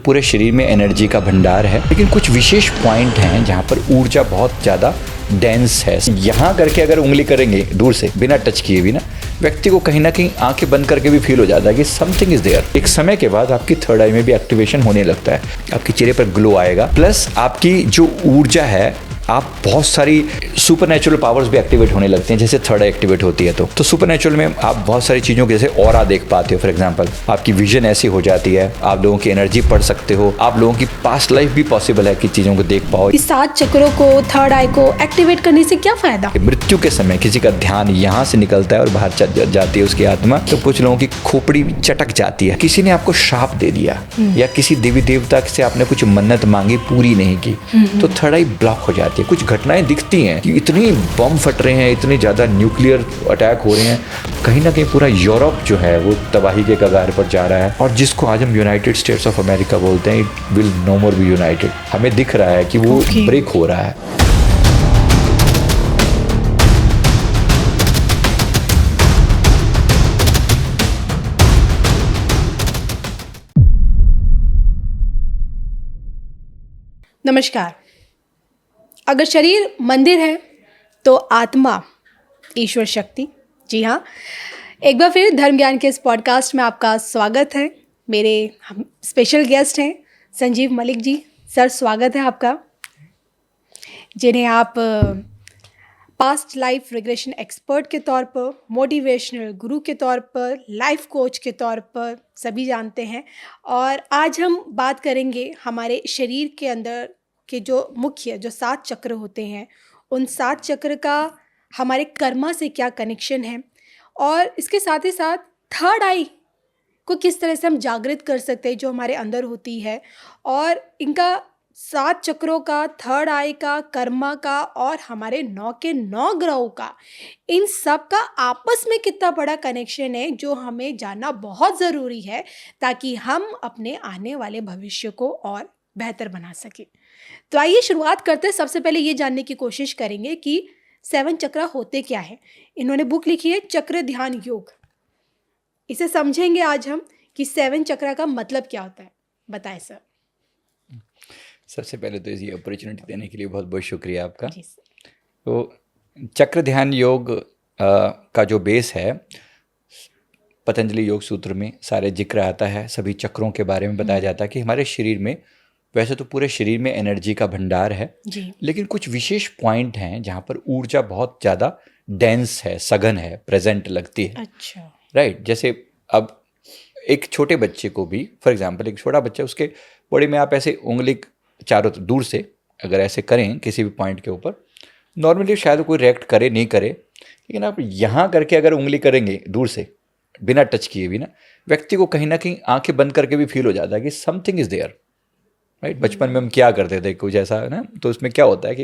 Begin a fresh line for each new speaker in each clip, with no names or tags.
पूरे शरीर में एनर्जी का भंडार है, लेकिन कुछ विशेष पॉइंट हैं जहाँ पर ऊर्जा बहुत ज़्यादा डेंस है। यहाँ करके अगर उंगली करेंगे दूर से बिना टच किए भी ना, व्यक्ति को कहीं ना कहीं आंखें बंद करके भी फील हो जाता है कि समथिंग इज देयर। एक समय के बाद आपकी थर्ड आई में भी एक्टिवेशन होने लगता है, आपके चेहरे पर ग्लो आएगा, प्लस आपकी जो ऊर्जा है, आप बहुत सारी सुपरनेचुरल पावर्स भी एक्टिवेट होने लगते हैं। जैसे थर्ड आई एक्टिवेट होती है तो सुपरनेचुरल में आप बहुत सारी चीज़ों के जैसे ऑरा देख पाते हो। फॉर एग्जांपल आपकी विजन ऐसी हो जाती है, आप लोगों की एनर्जी पढ़ सकते हो, आप लोगों की पास्ट लाइफ भी पॉसिबल है कि चीज़ों को देख पाओ।
इस 7 चक्रों को, थर्ड आई को एक्टिवेट करने से क्या फायदा?
मृत्यु के समय किसी का ध्यान यहाँ से निकलता है और बाहर जाती है उसकी आत्मा, तो कुछ लोगों की खोपड़ी चटक जाती है। किसी ने आपको श्राप दे दिया या किसी देवी देवता से आपने कुछ मन्नत मांगी, पूरी नहीं की, तो थर्ड आई ब्लॉक हो जाती है। कुछ घटनाएं दिखती हैं कि इतनी बम फट रहे हैं, इतने ज़्यादा न्यूक्लियर अटैक हो रहे हैं, कहीं ना कहीं पूरा यूरोप जो है वो तबाही के कगार पर जा रहा है। और जिसको आज हम यूनाइटेड स्टेट्स ऑफ अमेरिका बोलते हैं, it will no more be united. हमें दिख रहा है कि वो ब्रेक हो रहा है।
नमस्कार। अगर शरीर मंदिर है तो आत्मा ईश्वर शक्ति। जी हाँ, एक बार फिर धर्म ज्ञान के इस पॉडकास्ट में आपका स्वागत है। मेरे स्पेशल गेस्ट हैं संजीव मलिक जी। सर, स्वागत है आपका, जिन्हें आप पास्ट लाइफ रिग्रेशन एक्सपर्ट के तौर पर, मोटिवेशनल गुरु के तौर पर, लाइफ कोच के तौर पर सभी जानते हैं। और आज हम बात करेंगे हमारे शरीर के अंदर के जो मुख्य 7 चक्र होते हैं, उन 7 चक्र का हमारे कर्मा से क्या कनेक्शन है, और इसके साथ ही साथ थर्ड आई को किस तरह से हम जागृत कर सकते हैं जो हमारे अंदर होती है, और इनका 7 चक्रों का, थर्ड आई का, कर्मा का और हमारे 9 के 9 ग्रहों का, इन सब का आपस में कितना बड़ा कनेक्शन है जो हमें जानना बहुत ज़रूरी है, ताकि हम अपने आने वाले भविष्य को और बेहतर बना सकें। तो आइए शुरुआत करते हैं। सबसे पहले ये जानने की कोशिश करेंगे कि 7 चक्र होते क्या है। इन्होंने बुक लिखी है चक्र ध्यान योग। इसे समझेंगे आज हम कि 7 चक्र का मतलब क्या होता है। बताएं सर।
सबसे पहले तो ये अपॉर्चुनिटी देने के लिए बहुत बहुत शुक्रिया आपका।
जी सर।
तो चक्र ध्यान योग का जो बेस है, पतंजलि योग सूत्र में सारे जिक्र आता है, सभी चक्रों के बारे में बताया जाता है कि हमारे शरीर में, वैसे तो पूरे शरीर में एनर्जी का भंडार है
जी,
लेकिन कुछ विशेष पॉइंट हैं जहाँ पर ऊर्जा बहुत ज़्यादा डेंस है, सघन है, प्रेजेंट लगती है।
अच्छा,
राइट। जैसे अब एक छोटे बच्चे को भी, फॉर एग्जांपल एक छोटा बच्चा, उसके बॉडी में आप ऐसे उंगली चारों दूर से अगर ऐसे करें किसी भी पॉइंट के ऊपर, नॉर्मली शायद कोई रिएक्ट करे नहीं करे, लेकिन आप यहाँ करके अगर उंगली करेंगे दूर से बिना टच किए भी ना, व्यक्ति को कहीं ना कहीं आंखें बंद करके भी फील हो जाता है कि समथिंग इज देयर। राइट। बचपन में हम क्या करते थे, कुछ ऐसा है ना, तो उसमें क्या होता है कि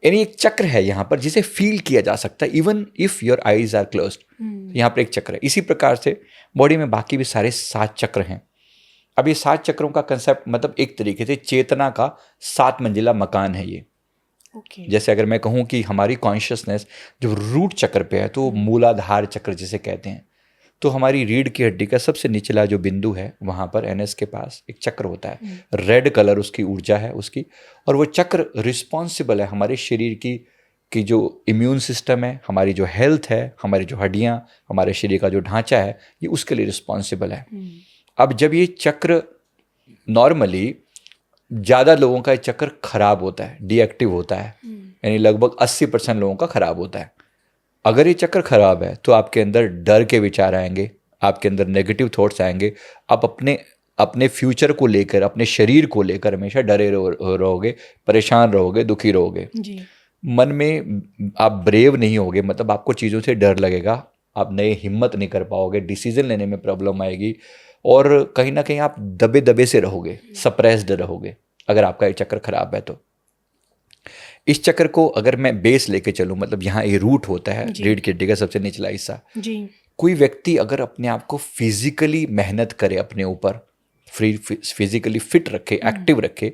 यानी एक चक्र है यहाँ पर जिसे फील किया जा सकता है, even if your eyes are closed. यहाँ पर एक चक्र है। इसी प्रकार से बॉडी में बाकी भी सारे 7 चक्र हैं। अब ये 7 चक्रों का कंसेप्ट मतलब एक तरीके से चेतना का 7 मंजिला मकान है ये।
ओके।
जैसे अगर मैं कहूँ कि हमारी कॉन्शियसनेस जो रूट चक्र पे है, तो मूलाधार चक्र जिसे कहते हैं, तो हमारी रीढ़ की हड्डी का सबसे निचला जो बिंदु है, वहाँ पर एनएस के पास एक चक्र होता है, रेड कलर उसकी ऊर्जा है उसकी, और वो चक्र रिस्पॉन्सिबल है हमारे शरीर की जो इम्यून सिस्टम है, हमारी जो हेल्थ है, हमारी जो हड्डियाँ, हमारे शरीर का जो ढांचा है, ये उसके लिए रिस्पॉन्सिबल है। अब जब ये चक्र नॉर्मली ज़्यादा लोगों का ये चक्र खराब होता है, डीएक्टिव होता है, यानी लगभग 80% लोगों का खराब होता है। अगर ये चक्र खराब है तो आपके अंदर डर के विचार आएंगे, आपके अंदर नेगेटिव थॉट्स आएंगे, आप अपने फ्यूचर को लेकर, अपने शरीर को लेकर हमेशा डरे रहोगे, परेशान रहोगे, दुखी रहोगे
जी।
मन में आप ब्रेव नहीं होगे, मतलब आपको चीज़ों से डर लगेगा, आप नए हिम्मत नहीं कर पाओगे, डिसीजन लेने में प्रॉब्लम आएगी, और कहीं ना कहीं आप दबे दबे से रहोगे, सप्रेस्ड रहोगे अगर आपका ये चक्र खराब है। तो इस चक्र को अगर मैं बेस लेके चलूँ, मतलब यहाँ ये रूट होता है, रीढ़ की हड्डी का सबसे निचला हिस्सा
जी।
कोई व्यक्ति अगर अपने आप को फिजिकली मेहनत करे, अपने ऊपर फिजिकली फिट रखे, एक्टिव रखे,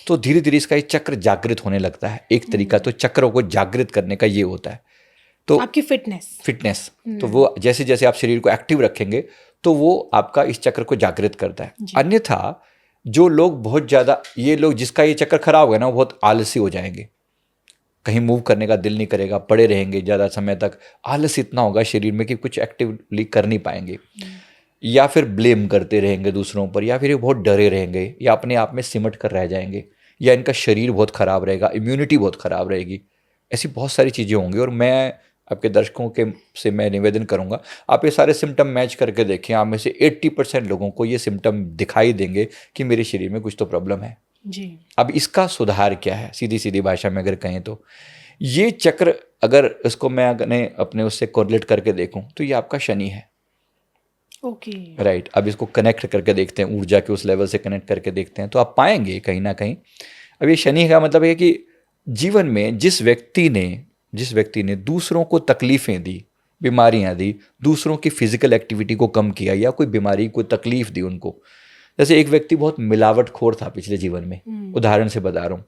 तो धीरे धीरे इसका ये चक्र जागृत होने लगता है। एक तरीका तो चक्रों को जागृत करने का ये होता है। तो
आपकी फिटनेस
तो वो जैसे जैसे आप शरीर को एक्टिव रखेंगे तो वो आपका इस चक्र को जागृत करता है। अन्यथा जो लोग बहुत ज़्यादा, ये लोग जिसका ये चक्कर खराब हो गया ना, वो बहुत आलसी हो जाएंगे, कहीं मूव करने का दिल नहीं करेगा, पड़े रहेंगे ज़्यादा समय तक, आलस इतना होगा शरीर में कि कुछ एक्टिवली कर नहीं पाएंगे, या फिर ब्लेम करते रहेंगे दूसरों पर, या फिर ये बहुत डरे रहेंगे, या अपने आप में सिमट कर रह जाएंगे, या इनका शरीर बहुत ख़राब रहेगा, इम्यूनिटी बहुत ख़राब रहेगी। ऐसी बहुत सारी चीज़ें होंगी। और मैं आपके दर्शकों के से मैं निवेदन करूंगा, आप ये सारे सिम्टम मैच करके देखें, आप में से 80% लोगों को ये सिम्टम दिखाई देंगे कि मेरे शरीर में कुछ तो प्रॉब्लम है
जी।
अब इसका सुधार क्या है, सीधी सीधी भाषा में अगर कहें तो ये चक्र, अगर इसको मैं अपने उससे कोरिलेट करके देखूं तो ये आपका शनि है।
ओके।
राइट। अब इसको कनेक्ट करके देखते हैं, ऊर्जा के उस लेवल से कनेक्ट करके देखते हैं, तो आप पाएंगे कहीं ना कहीं, अब ये शनि का मतलब है कि जीवन में जिस व्यक्ति ने दूसरों को तकलीफें दी, बीमारियां दी, दूसरों की फिजिकल एक्टिविटी को कम किया, या कोई बीमारी कोई तकलीफ दी उनको, जैसे एक व्यक्ति बहुत मिलावटखोर था पिछले जीवन में, उदाहरण से बता रहा हूँ,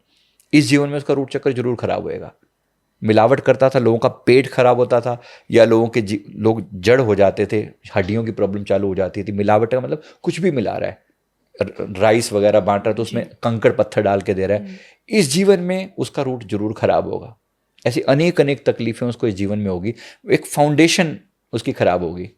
इस जीवन में उसका रूट चक्र जरूर खराब होएगा। मिलावट करता था, लोगों का पेट खराब होता था, या लोग जड़ हो जाते थे, हड्डियों की प्रॉब्लम चालू हो जाती थी। मिलावट का मतलब कुछ भी मिला रहा है, राइस वगैरह बांट रहा है तो उसमें कंकड़ पत्थर डाल के दे रहा है, इस जीवन में उसका रूट जरूर खराब होगा। ऐसी अनेक तकलीफें उसको इस जीवन में होगी, एक फाउंडेशन उसकी खराब होगी।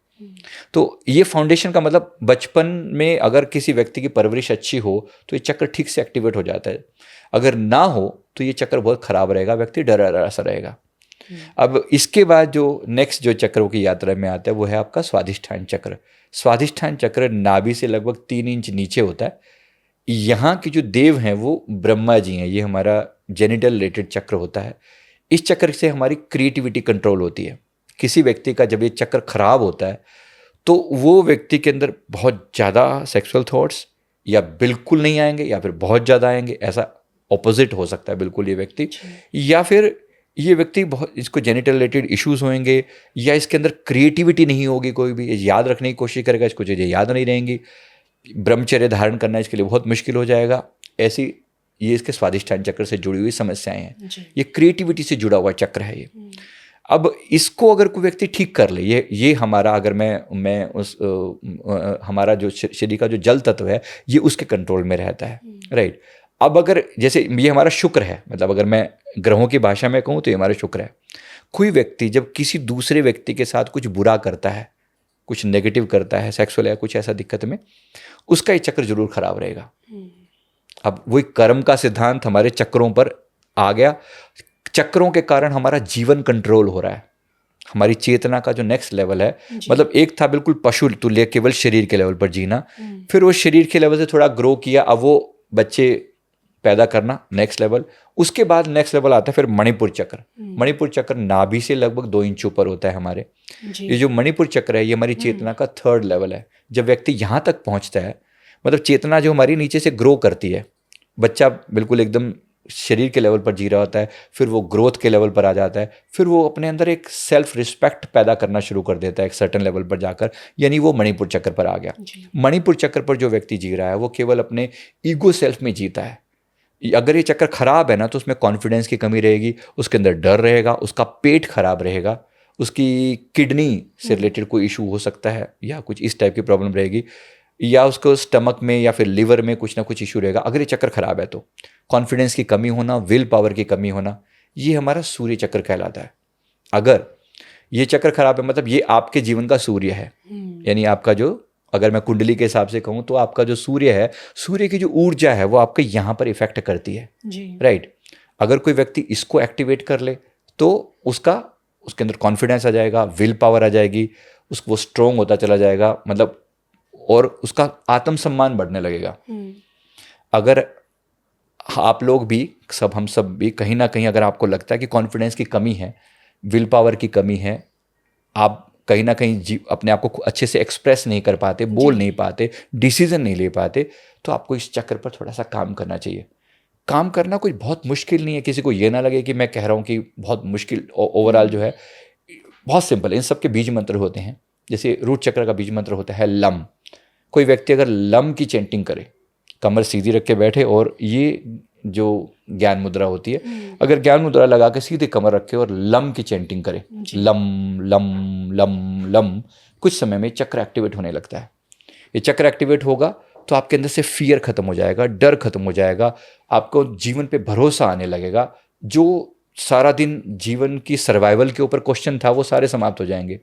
तो ये फाउंडेशन का मतलब, बचपन में अगर किसी व्यक्ति की परवरिश अच्छी हो तो ये चक्र ठीक से एक्टिवेट हो जाता है, अगर ना हो तो ये चक्र बहुत खराब रहेगा, व्यक्ति डरा सा रहेगा। अब इसके बाद जो नेक्स्ट जो चक्रों की यात्रा में आता है वो है आपका स्वाधिष्ठान चक्र। स्वाधिष्ठान चक्र नाभि से लगभग 3 इंच नीचे होता है। यहाँ के जो देव हैं वो ब्रह्मा जी हैं, ये हमारा जेनिटल रिलेटेड चक्र होता है। इस चक्र से हमारी क्रिएटिविटी कंट्रोल होती है। किसी व्यक्ति का जब ये चक्र खराब होता है तो वो व्यक्ति के अंदर बहुत ज़्यादा सेक्सुअल थॉट्स या बिल्कुल नहीं आएंगे, या फिर बहुत ज़्यादा आएंगे, ऐसा ऑपोजिट हो सकता है बिल्कुल ये व्यक्ति, या फिर ये व्यक्ति बहुत, इसको जेनिटल रिलेटेड इश्यूज होंगे, या इसके अंदर क्रिएटिविटी नहीं होगी, कोई भी याद रखने की कोशिश करेगा, इसको चीज़ें याद नहीं रहेंगी, ब्रह्मचर्य धारण करना इसके लिए बहुत मुश्किल हो जाएगा। ऐसी ये इसके स्वाधिष्ठान चक्र से जुड़ी हुई समस्याएं हैं। ये क्रिएटिविटी से जुड़ा हुआ चक्र है ये। अब इसको अगर कोई व्यक्ति ठीक कर ले, ये हमारा, अगर मैं उस हमारा जो शरीर का जो जल तत्व है ये उसके कंट्रोल में रहता है। राइट। अब अगर जैसे ये हमारा शुक्र है, मतलब अगर मैं ग्रहों की भाषा में कहूँ तो ये हमारा शुक्र है। कोई व्यक्ति जब किसी दूसरे व्यक्ति के साथ कुछ बुरा करता है, कुछ नेगेटिव करता है, सेक्सुअल या कुछ ऐसा दिक्कत में, उसका ये चक्र जरूर खराब रहेगा। अब वही कर्म का सिद्धांत हमारे चक्रों पर आ गया। चक्रों के कारण हमारा जीवन कंट्रोल हो रहा है, हमारी चेतना का जो नेक्स्ट लेवल है, मतलब एक था बिल्कुल पशु तुल्य केवल शरीर के लेवल पर जीना, फिर वो शरीर के लेवल से थोड़ा ग्रो किया, अब वो बच्चे पैदा करना, नेक्स्ट लेवल। उसके बाद नेक्स्ट लेवल आता है फिर मणिपुर चक्र। मणिपुर चक्र नाभि से लगभग 2 इंच ऊपर होता है हमारे। ये जो मणिपुर चक्र है ये हमारी चेतना का 3rd लेवल है। जब व्यक्ति यहाँ तक पहुँचता है, मतलब चेतना जो हमारी नीचे से ग्रो करती है, बच्चा बिल्कुल एकदम शरीर के लेवल पर जी रहा होता है, फिर वो ग्रोथ के लेवल पर आ जाता है, फिर वो अपने अंदर एक सेल्फ रिस्पेक्ट पैदा करना शुरू कर देता है एक सर्टेन लेवल पर जाकर, यानी वो मणिपुर चक्र पर आ गया। मणिपुर चक्र पर जो व्यक्ति जी रहा है वो केवल अपने ईगो सेल्फ में जीता है। अगर ये चक्र खराब है ना तो उसमें कॉन्फिडेंस की कमी रहेगी, उसके अंदर डर रहेगा, उसका पेट खराब रहेगा, उसकी किडनी से रिलेटेड कोई इशू हो सकता है, या कुछ इस टाइप की प्रॉब्लम रहेगी, या उसको स्टमक में या फिर लिवर में कुछ ना कुछ इशू रहेगा। अगर ये चक्र खराब है तो कॉन्फिडेंस की कमी होना, विल पावर की कमी होना, ये हमारा सूर्य चक्र कहलाता है। अगर ये चक्र खराब है मतलब ये आपके जीवन का सूर्य है, यानी आपका जो, अगर मैं कुंडली के हिसाब से कहूँ तो आपका जो सूर्य है, सूर्य की जो ऊर्जा है वो आपके यहाँ पर इफेक्ट करती है। राइट। अगर कोई व्यक्ति इसको एक्टिवेट कर ले तो उसके अंदर कॉन्फिडेंस आ जाएगा, विल पावर आ जाएगी, उसको वो स्ट्रोंग होता चला जाएगा, मतलब, और उसका आत्मसम्मान बढ़ने लगेगा। अगर आप लोग भी, हम सब भी कहीं ना कहीं, अगर आपको लगता है कि कॉन्फिडेंस की कमी है, विल पावर की कमी है, आप कहीं ना कहीं अपने आप को अच्छे से एक्सप्रेस नहीं कर पाते, बोल नहीं पाते, डिसीजन नहीं ले पाते, तो आपको इस चक्र पर थोड़ा सा काम करना चाहिए। काम करना कोई बहुत मुश्किल नहीं है, किसी को ये ना लगे कि मैं कह रहा हूँ कि बहुत मुश्किल। ओवरऑल जो है बहुत सिंपल है। इन सब के बीज मंत्र होते हैं। जैसे रूट चक्र का बीज मंत्र होता है लम। कोई व्यक्ति अगर लम की चैंटिंग करे, कमर सीधी रख के बैठे, और ये जो ज्ञान मुद्रा होती है, अगर ज्ञान मुद्रा लगा के सीधे कमर रखे और लम की चैंटिंग करे, लम लम लम लम, कुछ समय में चक्र एक्टिवेट होने लगता है। ये चक्र एक्टिवेट होगा तो आपके अंदर से फियर खत्म हो जाएगा, डर खत्म हो जाएगा, आपको जीवन पे भरोसा आने लगेगा। जो सारा दिन जीवन की सर्वाइवल के ऊपर क्वेश्चन था वो सारे समाप्त हो जाएंगे।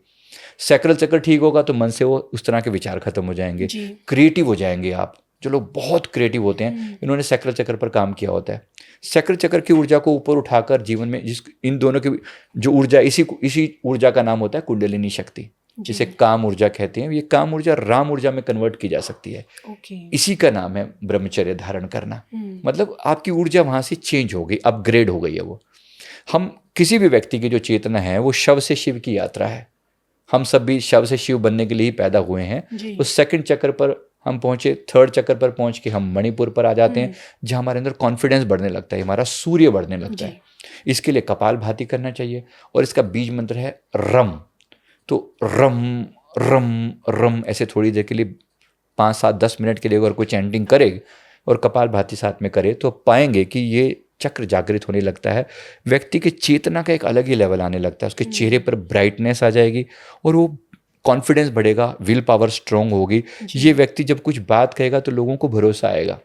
सैक्रल चक्र ठीक होगा तो मन से वो उस तरह के विचार खत्म हो जाएंगे, क्रिएटिव हो जाएंगे आप। जो लोग बहुत क्रिएटिव होते हैं, इन्होंने सैक्रल चक्र पर काम किया होता है। सैक्रल चक्र की ऊर्जा को ऊपर उठाकर जीवन में इन दोनों की जो ऊर्जा, इसी ऊर्जा का नाम होता है कुंडलिनी शक्ति, जिसे काम ऊर्जा कहते हैं। ये काम ऊर्जा राम ऊर्जा में कन्वर्ट की जा सकती है। इसी का नाम है ब्रह्मचर्य धारण करना। मतलब आपकी ऊर्जा वहां से चेंज हो गई, अपग्रेड हो गई है वो। हम किसी भी व्यक्ति की जो चेतना है वो शव से शिव की यात्रा है। हम सब भी शव से शिव बनने के लिए ही पैदा हुए हैं। उस सेकंड चक्र पर हम पहुंचे, थर्ड चक्र पर पहुंच के हम मणिपुर पर आ जाते हैं, जहां हमारे अंदर कॉन्फिडेंस बढ़ने लगता है, हमारा सूर्य बढ़ने लगता है। इसके लिए कपालभाति करना चाहिए और इसका बीज मंत्र है रम। तो रम रम रम ऐसे थोड़ी देर के लिए 5, 7, 10 मिनट के लिए अगर कोई चैंटिंग करे और कपालभाति साथ में करे तो पाएंगे कि ये चक्र जागृत होने लगता है। व्यक्ति के चेतना का एक अलग ही लेवल आने लगता है, उसके चेहरे पर ब्राइटनेस आ जाएगी और वो कॉन्फिडेंस बढ़ेगा, विल पावर स्ट्रांग होगी। ये व्यक्ति जब कुछ बात कहेगा तो लोगों को भरोसा आएगा।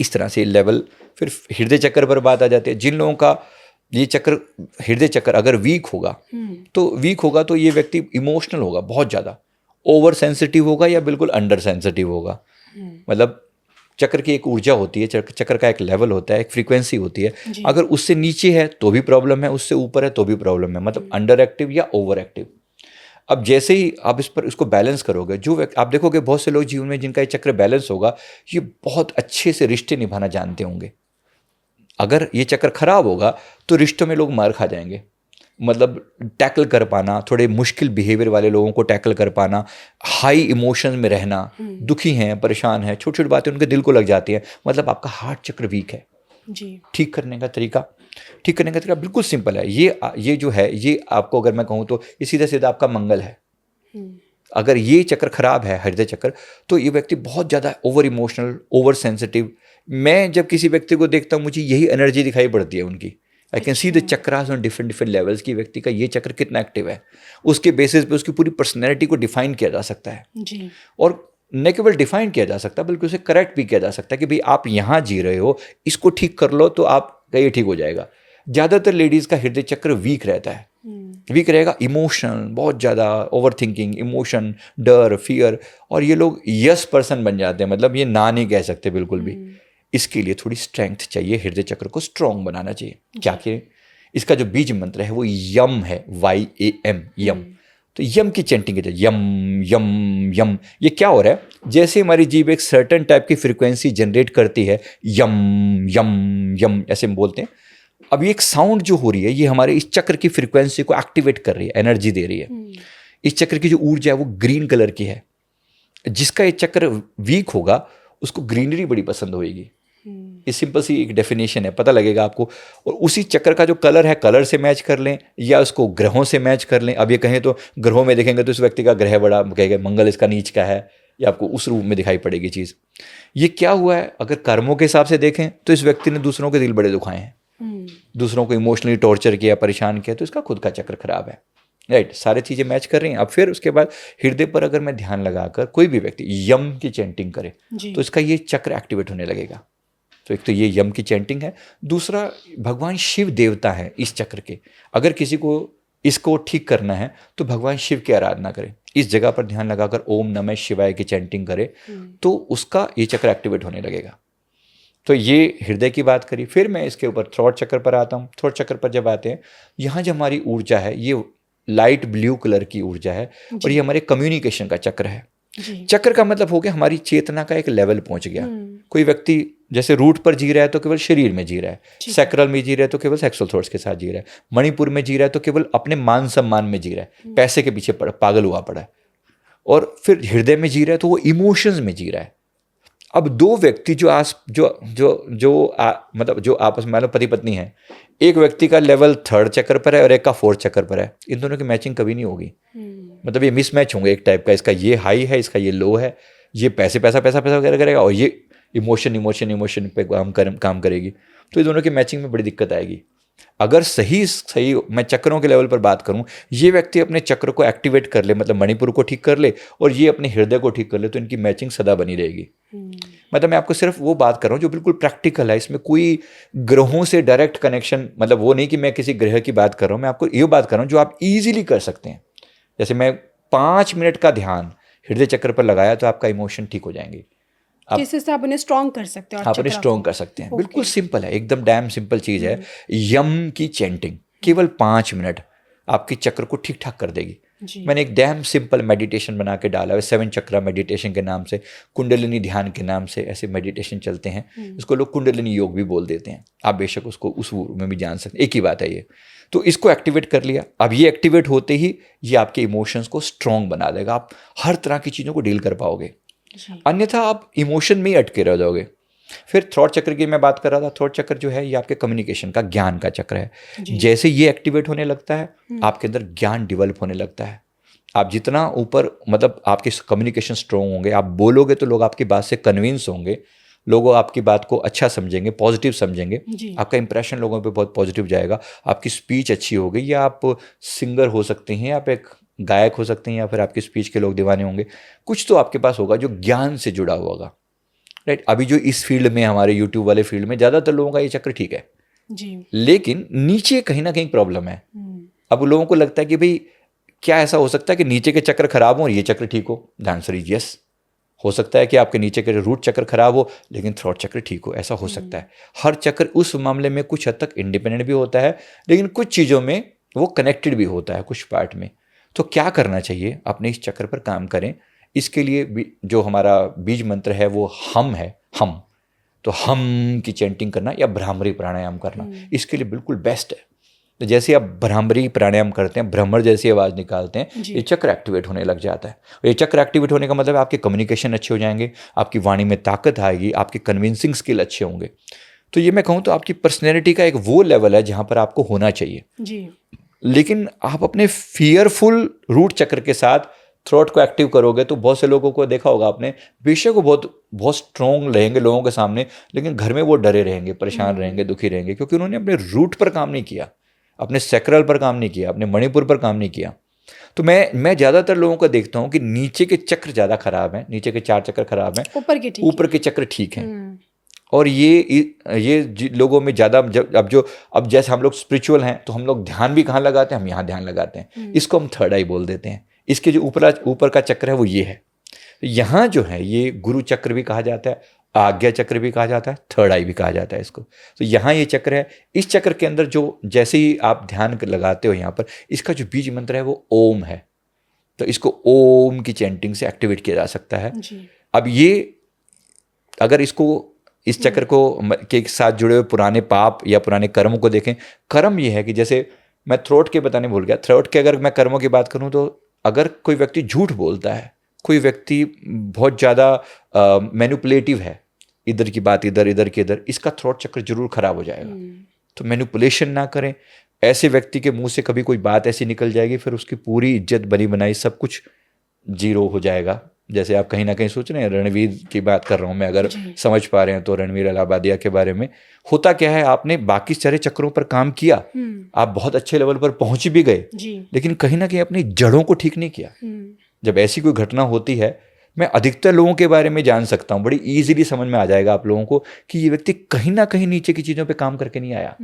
इस तरह से लेवल। फिर हृदय चक्र पर बात आ जाती है। जिन लोगों का ये चक्र, हृदय चक्र अगर वीक होगा तो ये व्यक्ति इमोशनल होगा, बहुत ज़्यादा ओवर सेंसिटिव होगा या बिल्कुल अंडर सेंसिटिव होगा। मतलब चक्र की एक ऊर्जा होती है, चक्र का एक लेवल होता है, एक फ्रीक्वेंसी होती है। अगर उससे नीचे है तो भी प्रॉब्लम है, उससे ऊपर है तो भी प्रॉब्लम है, मतलब अंडर एक्टिव या ओवर एक्टिव। अब जैसे ही आप इसको बैलेंस करोगे, आप देखोगे बहुत से लोग जीवन में जिनका ये चक्र बैलेंस होगा, ये बहुत अच्छे से रिश्ते निभाना जानते होंगे। अगर ये चक्र खराब होगा तो रिश्तों में लोग मार खा जाएंगे। मतलब टैकल कर पाना, थोड़े मुश्किल बिहेवियर वाले लोगों को टैकल कर पाना, हाई इमोशंस में रहना, दुखी हैं, परेशान हैं, छोटी छोटी बातें उनके दिल को लग जाती हैं, मतलब आपका हार्ट चक्र वीक है। ठीक करने का तरीका बिल्कुल सिंपल है। ये जो है, ये आपको अगर मैं कहूँ तो ये सीधा सीधा आपका मंगल है। अगर ये चक्र खराब है, हृदय चक्र, तो ये व्यक्ति बहुत ज़्यादा ओवर इमोशनल, ओवर सेंसिटिव। मैं जब किसी व्यक्ति को देखता हूँ मुझे यही एनर्जी दिखाई पड़ती है उनकी। I can see the chakras on different levels की व्यक्ति का ये चक्र कितना एक्टिव है। उसके बेसिस पे उसकी पूरी पर्सनैलिटी को डिफाइन किया जा सकता है जी। और न केवल डिफाइन किया जा सकता है बल्कि उसे करेक्ट भी किया जा सकता है कि भाई आप यहाँ जी रहे हो, इसको ठीक कर लो तो आपका ये ठीक हो जाएगा। ज़्यादातर लेडीज़ का हृदय चक्र वीक रहता है, वीक रहेगा, इमोशन बहुत ज़्यादा, ओवर थिंकिंग, इमोशन, डर, फियर, और ये लोग यस पर्सन बन जाते हैं, मतलब ये ना नहीं कह सकते बिल्कुल भी। इसके लिए थोड़ी स्ट्रेंथ चाहिए, हृदय चक्र को स्ट्रॉन्ग बनाना चाहिए। क्या करें? इसका जो बीज मंत्र है वो यम है, YAM, यम। तो यम की चैंटिंग है, यम यम यम। ये क्या हो रहा है? जैसे हमारी जीभ एक सर्टेन टाइप की फ्रीक्वेंसी जनरेट करती है, यम यम यम ऐसे हम बोलते हैं। अब ये एक साउंड जो हो रही है ये हमारे इस चक्र की फ्रीक्वेंसी को एक्टिवेट कर रही है, एनर्जी दे रही है। इस चक्र की जो ऊर्जा है वो ग्रीन कलर की है। जिसका ये चक्र वीक होगा उसको ग्रीनरी बड़ी पसंद होगी। ये सिंपल सी एक डेफिनेशन है, पता लगेगा आपको। और उसी चक्र का जो कलर है, कलर से मैच कर लें या उसको ग्रहों से मैच कर लें। अब ये कहें तो ग्रहों में देखेंगे तो इस व्यक्ति का ग्रह बड़ा, कहेंगे मंगल इसका नीच का है, या आपको उस रूप में दिखाई पड़ेगी चीज़। ये क्या हुआ है? अगर कर्मों के हिसाब से देखें तो इस व्यक्ति ने दूसरों के दिल बड़े दुखाए हैं, दूसरों को इमोशनली टॉर्चर किया, परेशान किया, तो इसका खुद का चक्र खराब है। राइट, सारी चीज़ें मैच कर रही हैं। अब फिर उसके बाद हृदय पर अगर मैं ध्यान लगाकर कोई भी व्यक्ति यम की चैंटिंग करे तो इसका ये चक्र एक्टिवेट होने लगेगा। तो एक तो ये यम की चैंटिंग है। दूसरा, भगवान शिव देवता है इस चक्र के। अगर किसी को इसको ठीक करना है तो भगवान शिव की आराधना करें, इस जगह पर ध्यान लगाकर ओम नमः शिवाय की चैंटिंग करे तो उसका ये चक्र एक्टिवेट होने लगेगा। तो ये हृदय की बात करी। फिर मैं इसके ऊपर थ्रोट चक्र पर आता हूँ। थ्रोट चक्र पर जब आते हैं, यहाँ जो हमारी ऊर्जा है ये लाइट ब्लू कलर की ऊर्जा है और ये हमारे कम्युनिकेशन का चक्र है। चक्र का मतलब हो गया हमारी चेतना का एक लेवल पहुंच गया। कोई व्यक्ति जैसे रूट पर जी रहा है तो केवल शरीर में जी रहा है, सैक्रल में जी रहा है तो केवल सेक्सुअल थॉट्स के साथ जी रहा है, मणिपुर में जी रहा है तो केवल अपने मान सम्मान में जी रहा है, पैसे के पीछे पागल हुआ पड़ा है, और फिर हृदय में जी रहा है तो वो इमोशंस में जी रहा है। अब दो व्यक्ति मतलब जो आपस में पति पत्नी है, एक व्यक्ति का लेवल थर्ड चक्र पर है और एक का फोर्थ चक्र पर है, इन दोनों की मैचिंग कभी नहीं होगी। मतलब ये मिसमैच होंगे एक टाइप का, इसका ये हाई है, इसका ये लो है, ये पैसा वगैरह करेगा और ये इमोशन पे काम करेगी, तो ये दोनों की मैचिंग में बड़ी दिक्कत आएगी। अगर सही मैं चक्रों के लेवल पर बात करूं, ये व्यक्ति अपने चक्र को एक्टिवेट कर ले, मतलब मणिपुर को ठीक कर ले और ये अपने हृदय को ठीक कर ले, तो इनकी मैचिंग सदा बनी रहेगी। मतलब मैं आपको सिर्फ वो बात कर रहा हूँ जो बिल्कुल प्रैक्टिकल है, इसमें कोई ग्रहों से डायरेक्ट कनेक्शन, मतलब वो नहीं कि मैं किसी ग्रह की बात कर रहा हूँ, मैं आपको ये बात कर रहा हूँ जो आप इजीली कर सकते हैं। जैसे मैं 5 मिनट का ध्यान हृदय चक्र पर लगाया तो आपका इमोशन ठीक हो जाएंगे।
किसी से आप उन्हें स्ट्रॉन्ग कर सकते हो,
आप उन्हें स्ट्रॉन्ग कर सकते हैं। बिल्कुल सिंपल है, एकदम डैम सिंपल चीज़ है। यम की चैंटिंग केवल 5 मिनट आपके चक्र को ठीक ठाक कर देगी। मैंने एक डैम सिंपल मेडिटेशन बना के डाला है, 7 चक्रा मेडिटेशन के नाम से, कुंडलिनी ध्यान के नाम से ऐसे मेडिटेशन चलते हैं। इसको लोग कुंडलिनी योग भी बोल देते हैं, आप बेशक उसको उस में भी जान सकते हैं, एक ही बात है ये। तो इसको एक्टिवेट कर लिया। अब ये एक्टिवेट होते ही ये आपके इमोशंस को स्ट्रॉन्ग बना देगा, आप हर तरह की चीज़ों को डील कर पाओगे। अन्यथा आप इमोशन में ही अटके रह जाओगे। फिर थ्रॉट चक्र की मैं बात कर रहा था। थ्रॉट चक्र जो है ये आपके कम्युनिकेशन का, ज्ञान का चक्र है। जैसे ये एक्टिवेट होने लगता है आपके अंदर ज्ञान डेवलप होने लगता है। आप जितना ऊपर, मतलब आपके कम्युनिकेशन स्ट्रॉन्ग होंगे, आप बोलोगे तो लोग आपकी बात से कन्विंस होंगे, लोग आपकी बात को अच्छा समझेंगे, पॉजिटिव समझेंगे, आपका इंप्रेशन लोगों पे बहुत पॉजिटिव जाएगा, आपकी स्पीच अच्छी होगी, या आप सिंगर हो सकते हैं, आप एक गायक हो सकते हैं, या फिर आपकी स्पीच के लोग दीवाने होंगे। कुछ तो आपके पास होगा जो ज्ञान से जुड़ा हुआ होगा, राइट। अभी जो इस फील्ड में, हमारे यूट्यूब वाले फील्ड में ज़्यादातर लोगों का ये चक्र ठीक है जी, लेकिन नीचे कहीं ना कहीं प्रॉब्लम है। अब लोगों को लगता है कि भाई क्या ऐसा हो सकता है कि नीचे के चक्र खराब हो और ये चक्र ठीक हो? The answer is yes. हो सकता है कि आपके नीचे के रूट चक्र खराब हो लेकिन थ्रॉट चक्र ठीक हो, ऐसा हो सकता है। हर चक्र उस मामले में कुछ हद तक इंडिपेंडेंट भी होता है, लेकिन कुछ चीज़ों में वो कनेक्टेड भी होता है, कुछ पार्ट में। तो क्या करना चाहिए? अपने इस चक्र पर काम करें। इसके लिए जो हमारा बीज मंत्र है वो हम है, हम। तो हम की चैंटिंग करना या भ्रामरी प्राणायाम करना इसके लिए बिल्कुल बेस्ट है। तो जैसे आप भ्रामरी प्राणायाम करते हैं, भ्रमर जैसी आवाज़ निकालते हैं, ये चक्र एक्टिवेट होने लग जाता है। ये चक्र एक्टिवेट होने का मतलब आपके कम्युनिकेशन अच्छे हो जाएंगे, आपकी वाणी में ताकत आएगी, आपके कन्विंसिंग स्किल अच्छे होंगे। तो ये मैं कहूँ तो आपकी पर्सनैलिटी का एक वो लेवल है जहाँ पर आपको होना चाहिए जी। लेकिन आप अपने फियरफुल रूट चक्र के साथ थ्रोट को एक्टिव करोगे तो बहुत से लोगों को देखा होगा आपने, बेशक वो बहुत स्ट्रॉन्ग रहेंगे लोगों के सामने, लेकिन घर में वो डरे रहेंगे, परेशान रहेंगे, दुखी रहेंगे, क्योंकि उन्होंने अपने रूट पर काम नहीं किया, अपने सैक्रल पर काम नहीं किया, अपने मणिपुर पर काम नहीं किया। तो मैं ज़्यादातर लोगों को देखता हूँ कि नीचे के चक्र ज़्यादा खराब हैं, नीचे के 4 चक्र खराब हैं, ऊपर के चक्र ठीक हैं। और ये लोगों में ज़्यादा, अब जैसे हम लोग स्पिरिचुअल हैं तो हम लोग ध्यान भी कहाँ लगाते हैं? हम यहाँ ध्यान लगाते हैं, इसको हम थर्ड आई बोल देते हैं। इसके जो ऊपर का चक्र है वो ये है। यहाँ जो है ये गुरु चक्र भी कहा जाता है, आज्ञा चक्र भी कहा जाता है, थर्ड आई भी कहा जाता है इसको। तो यहाँ ये चक्र है। इस चक्र के अंदर जो जैसे ही आप ध्यान लगाते हो यहाँ पर, इसका जो बीज मंत्र है वो ओम है। तो इसको ओम की चैंटिंग से एक्टिवेट किया जा सकता है। अब ये अगर इस चक्र को के साथ जुड़े हुए पुराने पाप या पुराने कर्मों को देखें, कर्म ये है कि जैसे मैं थ्रोट के बताने भूल गया, थ्रोट के अगर मैं कर्मों की बात करूँ तो अगर कोई व्यक्ति झूठ बोलता है, कोई व्यक्ति बहुत ज़्यादा मैनिपुलेटिव है, इधर की बात इधर, इधर की इधर, इसका थ्रोट चक्र जरूर खराब हो जाएगा। तो मैनिपुलेशन ना करें। ऐसे व्यक्ति के मुंह से कभी कोई बात ऐसी निकल जाएगी, फिर उसकी पूरी इज्जत बनी बनाई सब कुछ जीरो हो जाएगा। जैसे आप कहीं ना कहीं सोच रहे हैं, रणवीर की बात कर रहा हूँ मैं, अगर समझ पा रहे हैं तो रणवीर अलाहाबादिया के बारे में। होता क्या है, आपने बाकी सारे चक्रों पर काम किया, आप बहुत अच्छे लेवल पर पहुंच भी गए, लेकिन कहीं ना कहीं अपनी जड़ों को ठीक नहीं किया। जब ऐसी कोई घटना होती है, मैं अधिकतर लोगों के बारे में जान सकता हूँ, बड़ी ईजिली समझ में आ जाएगा आप लोगों को कि ये व्यक्ति कहीं ना कहीं नीचे की चीज़ों पे काम करके नहीं आया।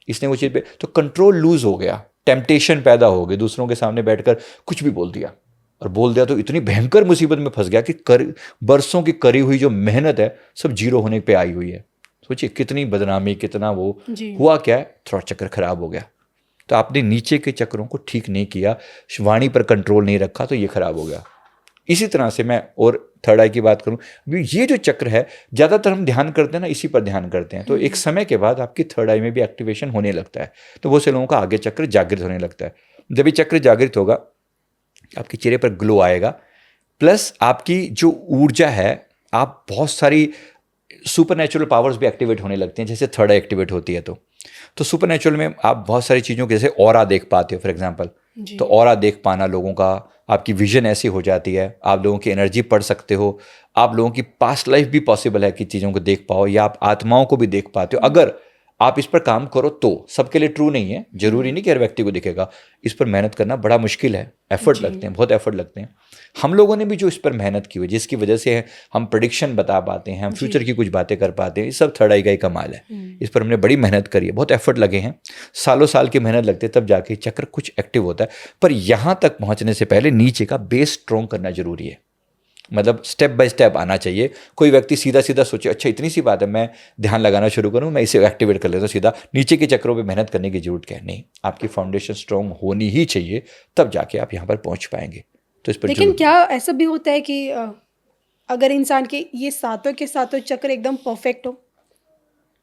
इसने वो चीज़ पे तो कंट्रोल लूज हो गया, टेम्पटेशन पैदा हो गई, दूसरों के सामने बैठकर कुछ भी बोल दिया, और बोल दिया तो इतनी भयंकर मुसीबत में फंस गया कि बरसों की करी हुई जो मेहनत है सब जीरो होने पे आई हुई है। सोचिए कितनी बदनामी, कितना वो हुआ। क्या है? थ्रॉट चक्र खराब हो गया। तो आपने नीचे के चक्रों को ठीक नहीं किया, वाणी पर कंट्रोल नहीं रखा, तो ये खराब हो गया। इसी तरह से मैं और थर्ड आई की बात करूं, ये जो चक्र है ज़्यादातर हम ध्यान करते हैं ना, इसी पर ध्यान करते हैं, तो एक समय के बाद आपकी थर्ड आई में भी एक्टिवेशन होने लगता है। तो बहुत से लोगों का आगे चक्र जागृत होने लगता है। जब ये चक्र जागृत होगा, आपके चेहरे पर ग्लो आएगा, प्लस आपकी जो ऊर्जा है, आप बहुत सारी सुपरनेचुरल पावर्स भी एक्टिवेट होने लगती हैं। जैसे थर्ड आई एक्टिवेट होती है तो सुपरनेचुरल में आप बहुत सारी चीज़ों के जैसे ऑरा देख पाते हो, फॉर एग्जांपल। तो ऑरा देख पाना लोगों का, आपकी विजन ऐसी हो जाती है, आप लोगों की एनर्जी पढ़ सकते हो, आप लोगों की पास्ट लाइफ भी पॉसिबल है कि चीज़ों को देख पाओ, या आप आत्माओं को भी देख पाते हो। अगर आप इस पर काम करो तो सबके लिए ट्रू नहीं है, जरूरी नहीं कि हर व्यक्ति को दिखेगा। इस पर मेहनत करना बड़ा मुश्किल है, एफर्ट लगते हैं, बहुत एफर्ट लगते हैं। हम लोगों ने भी जो इस पर मेहनत की हुई, जिसकी वजह से हम प्रेडिक्शन बता पाते हैं, हम फ्यूचर की कुछ बातें कर पाते हैं, ये सब थर्ड आई का ही कमाल है। इस पर हमने बड़ी मेहनत करी है, बहुत एफर्ट लगे हैं, सालों साल की मेहनत लगती है, तब जाके चक्र कुछ एक्टिव होता है। पर यहाँ तक पहुँचने से पहले नीचे का बेस स्ट्रॉन्ग करना जरूरी है। मतलब स्टेप बाय स्टेप आना चाहिए। कोई व्यक्ति सीधा सीधा सोचे अच्छा इतनी सी बात है, मैं ध्यान लगाना शुरू करूँ, मैं इसे एक्टिवेट कर लेता हूँ, सीधा नीचे के चक्रों पे मेहनत करने की जरूरत क्या है? नहीं, आपकी फाउंडेशन स्ट्रॉन्ग होनी ही चाहिए, तब जाके आप यहाँ पर पहुँच पाएंगे। तो इस पर
लेकिन क्या ऐसा भी होता है कि अगर इंसान के ये सातों के सातों चक्र एकदम परफेक्ट हो,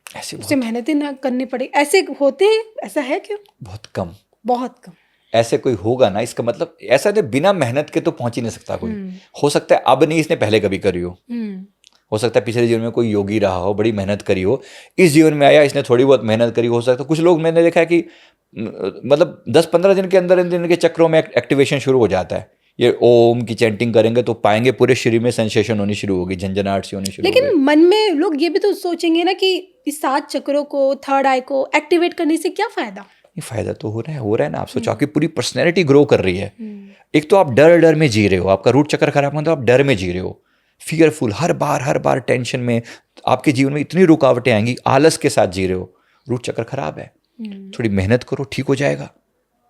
ऐसे
उसे मेहनत ही ना करनी पड़े, ऐसे होते हैं? ऐसा है क्या?
बहुत कम,
बहुत कम।
ऐसे कोई होगा ना, इसका मतलब ऐसा नहीं, बिना मेहनत के तो पहुंच ही नहीं सकता कोई। हो सकता है अब नहीं, इसने पहले कभी करी हो सकता है पिछले जीवन में कोई योगी रहा हो, बड़ी मेहनत करी हो, इस जीवन में आया, इसने थोड़ी बहुत मेहनत करी। हो सकता है कुछ लोग मैंने देखा है कि मतलब 10-15 दिन के अंदर इनके चक्रों में एक्टिवेशन शुरू हो जाता है। ये ओम की चैंटिंग करेंगे तो पाएंगे पूरे शरीर में सेंसेशन होनी शुरू होगी, झंझनाहट सी होनी शुरू होगी।
लेकिन मन में लोग ये भी तो सोचेंगे ना कि इस 7 चक्रों को, थर्ड आई को एक्टिवेट करने से क्या फायदा?
ये फायदा तो हो रहा है ना। आप सोचो आपकी पूरी पर्सनैलिटी ग्रो कर रही है। एक तो आप डर में जी रहे हो, आपका रूट चक्कर खराब होता है, आप डर में जी रहे हो, फियरफुल, हर बार टेंशन में, आपके जीवन में इतनी रुकावटें आएंगी, आलस के साथ जी रहे हो, रूट चक्कर खराब है। थोड़ी मेहनत करो, ठीक हो जाएगा।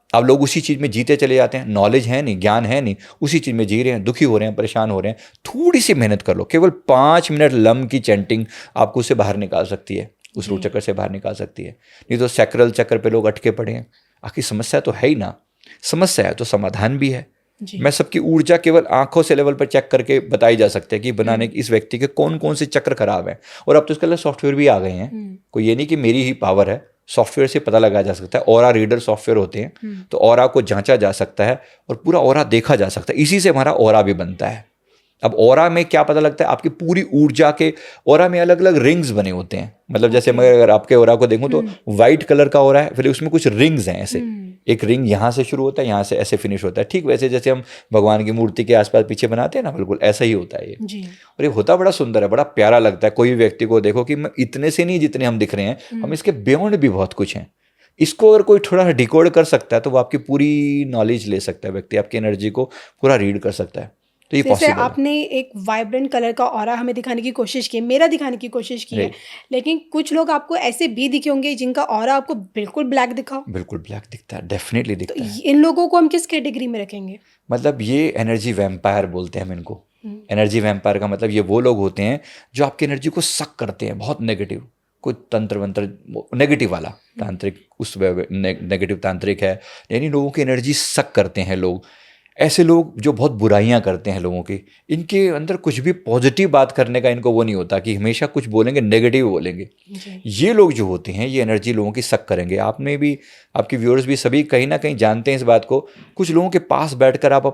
अब लोग उसी चीज़ में जीते चले जाते हैं, नॉलेज है नहीं, ज्ञान है नहीं, उसी चीज़ में जी रहे हैं, दुखी हो रहे हैं, परेशान हो रहे हैं। थोड़ी सी मेहनत कर लो, केवल 5 मिनट लम की चैंटिंग आपको उससे बाहर निकाल सकती है, उस रूट चक्कर से बाहर निकाल सकती है। नहीं तो सैक्रल चक्कर पे लोग अटके पड़े हैं। आखिर समस्या तो है ही ना, समस्या है तो समाधान भी है। मैं सबकी ऊर्जा केवल आंखों से लेवल पर चेक करके बताई जा सकते हैं कि बनाने इस व्यक्ति के कौन कौन से चक्र खराब हैं। और अब तो इसके लिए सॉफ्टवेयर भी आ गए हैं, कोई ये नहीं कि मेरी ही पावर है, सॉफ्टवेयर से पता लगाया जा सकता है। ऑरा रीडर सॉफ्टवेयर होते हैं, तो ऑरा को जांचा जा सकता है और पूरा ऑरा देखा जा सकता है। इसी से हमारा ऑरा भी बनता है। अब ऑरा में क्या पता लगता है? आपकी पूरी ऊर्जा के ऑरा में अलग अलग रिंग्स बने होते हैं। मतलब जैसे मैं अगर आपके ऑरा को देखूं तो व्हाइट कलर का ऑरा है, फिर उसमें कुछ रिंग्स हैं ऐसे, एक रिंग यहाँ से शुरू होता है, यहाँ से ऐसे फिनिश होता है। ठीक वैसे जैसे हम भगवान की मूर्ति के आसपास पीछे बनाते हैं ना, बिल्कुल ऐसा ही होता है ये जी। और ये होता बड़ा सुंदर है, बड़ा प्यारा लगता है। कोई भी व्यक्ति को देखो कि इतने से नहीं जितने हम दिख रहे हैं, हम इसके बियॉन्ड भी बहुत कुछ हैं। इसको अगर कोई थोड़ा डिकोड कर सकता है तो वो आपकी पूरी नॉलेज ले सकता है, व्यक्ति आपकी एनर्जी को पूरा रीड कर सकता है। तो ये
जैसे आपने एक वाइब्रेंट कलर का ऑरा हमें दिखाने की कोशिश की, मेरा दिखाने की कोशिश की है, लेकिन कुछ लोग आपको ऐसे भी दिखे होंगे जिनका ऑरा आपको बिल्कुल ब्लैक दिखा।
बिल्कुल ब्लैक दिखता है, डेफिनेटली दिखता है।
इन लोगों को हम किस कैटेगरी में रखेंगे?
मतलब ये एनर्जी वैम्पायर बोलते हैं हम इनको। एनर्जी वैम्पायर का मतलब ये वो लोग होते हैं जो आपकी एनर्जी को सक करते हैं, बहुत नेगेटिव, कोई तंत्र वंत्र नेगेटिव वाला तांत्रिक, उस नेगेटिव तांत्रिक है, यानी लोगों की एनर्जी सक करते हैं लोग। ऐसे लोग जो बहुत बुराइयां करते हैं लोगों की, इनके अंदर कुछ भी पॉजिटिव बात करने का इनको वो नहीं होता, कि हमेशा कुछ बोलेंगे नेगेटिव बोलेंगे। ये लोग जो होते हैं ये एनर्जी लोगों की सक करेंगे। आपने भी, आपके व्यूअर्स भी सभी कहीं ना कहीं जानते हैं इस बात को। कुछ लोगों के पास बैठकर आप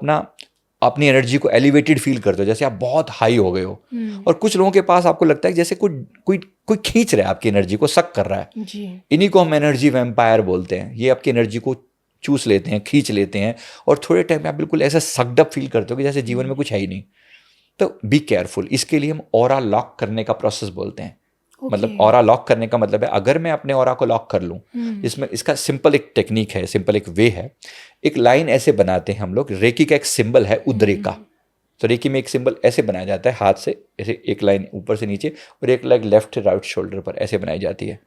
अपनी एनर्जी को एलिवेटेड फील करते हो, जैसे आप बहुत हाई हो गए हो। और कुछ लोगों के पास आपको लगता है जैसे कोई खींच रहा है, आपकी एनर्जी को सक कर रहा है। इन्हीं को हम एनर्जी वैम्पायर बोलते हैं। ये आपकी एनर्जी को चूस लेते हैं, खींच लेते हैं, और थोड़े टाइम में आप बिल्कुल ऐसा सक्ड अप फील करते हो कि जैसे जीवन में कुछ है ही नहीं। तो बी केयरफुल। इसके लिए हम ऑरा लॉक करने का प्रोसेस बोलते हैं। मतलब ऑरा लॉक करने का मतलब है, अगर मैं अपने ऑरा को लॉक कर लूं, इसमें इसका सिंपल एक टेक्निक है, सिंपल एक वे है। एक लाइन ऐसे बनाते हैं हम लोग, रेकी का एक सिंबल है उद्रेका। तो रेकी में एक सिंबल ऐसे बनाया जाता है हाथ से, ऐसे एक लाइन ऊपर से नीचे, और एक लाइन लेफ्ट राइट शोल्डर पर ऐसे बनाई जाती है।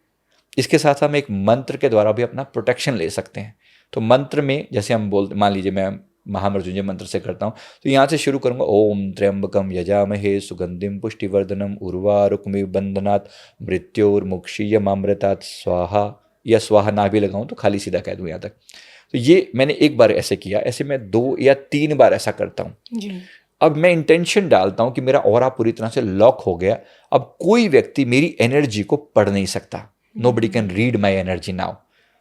इसके साथ हम एक मंत्र के द्वारा भी अपना प्रोटेक्शन ले सकते हैं। तो मंत्र में जैसे हम मान लीजिए मैं महामृत्युंजय मंत्र से करता हूँ, तो यहाँ से शुरू करूँगा, ओम त्र्यंबकम यजामहे सुगंधिम पुष्टिवर्धनम उर्वारुकमिव बंधनात् मृत्योर्मुक्षीयमामृतात् स्वाहा, या स्वाहा ना भी लगाऊँ तो खाली सीधा कह दूँ यहाँ तक। तो ये मैंने एक बार ऐसे किया, ऐसे मैं 2 या 3 बार ऐसा करता हूँ। अब मैं इंटेंशन डालता हूँ कि मेरा ऑरा पूरी तरह से लॉक हो गया, अब कोई व्यक्ति मेरी एनर्जी को पढ़ नहीं सकता। Nobody can read my energy now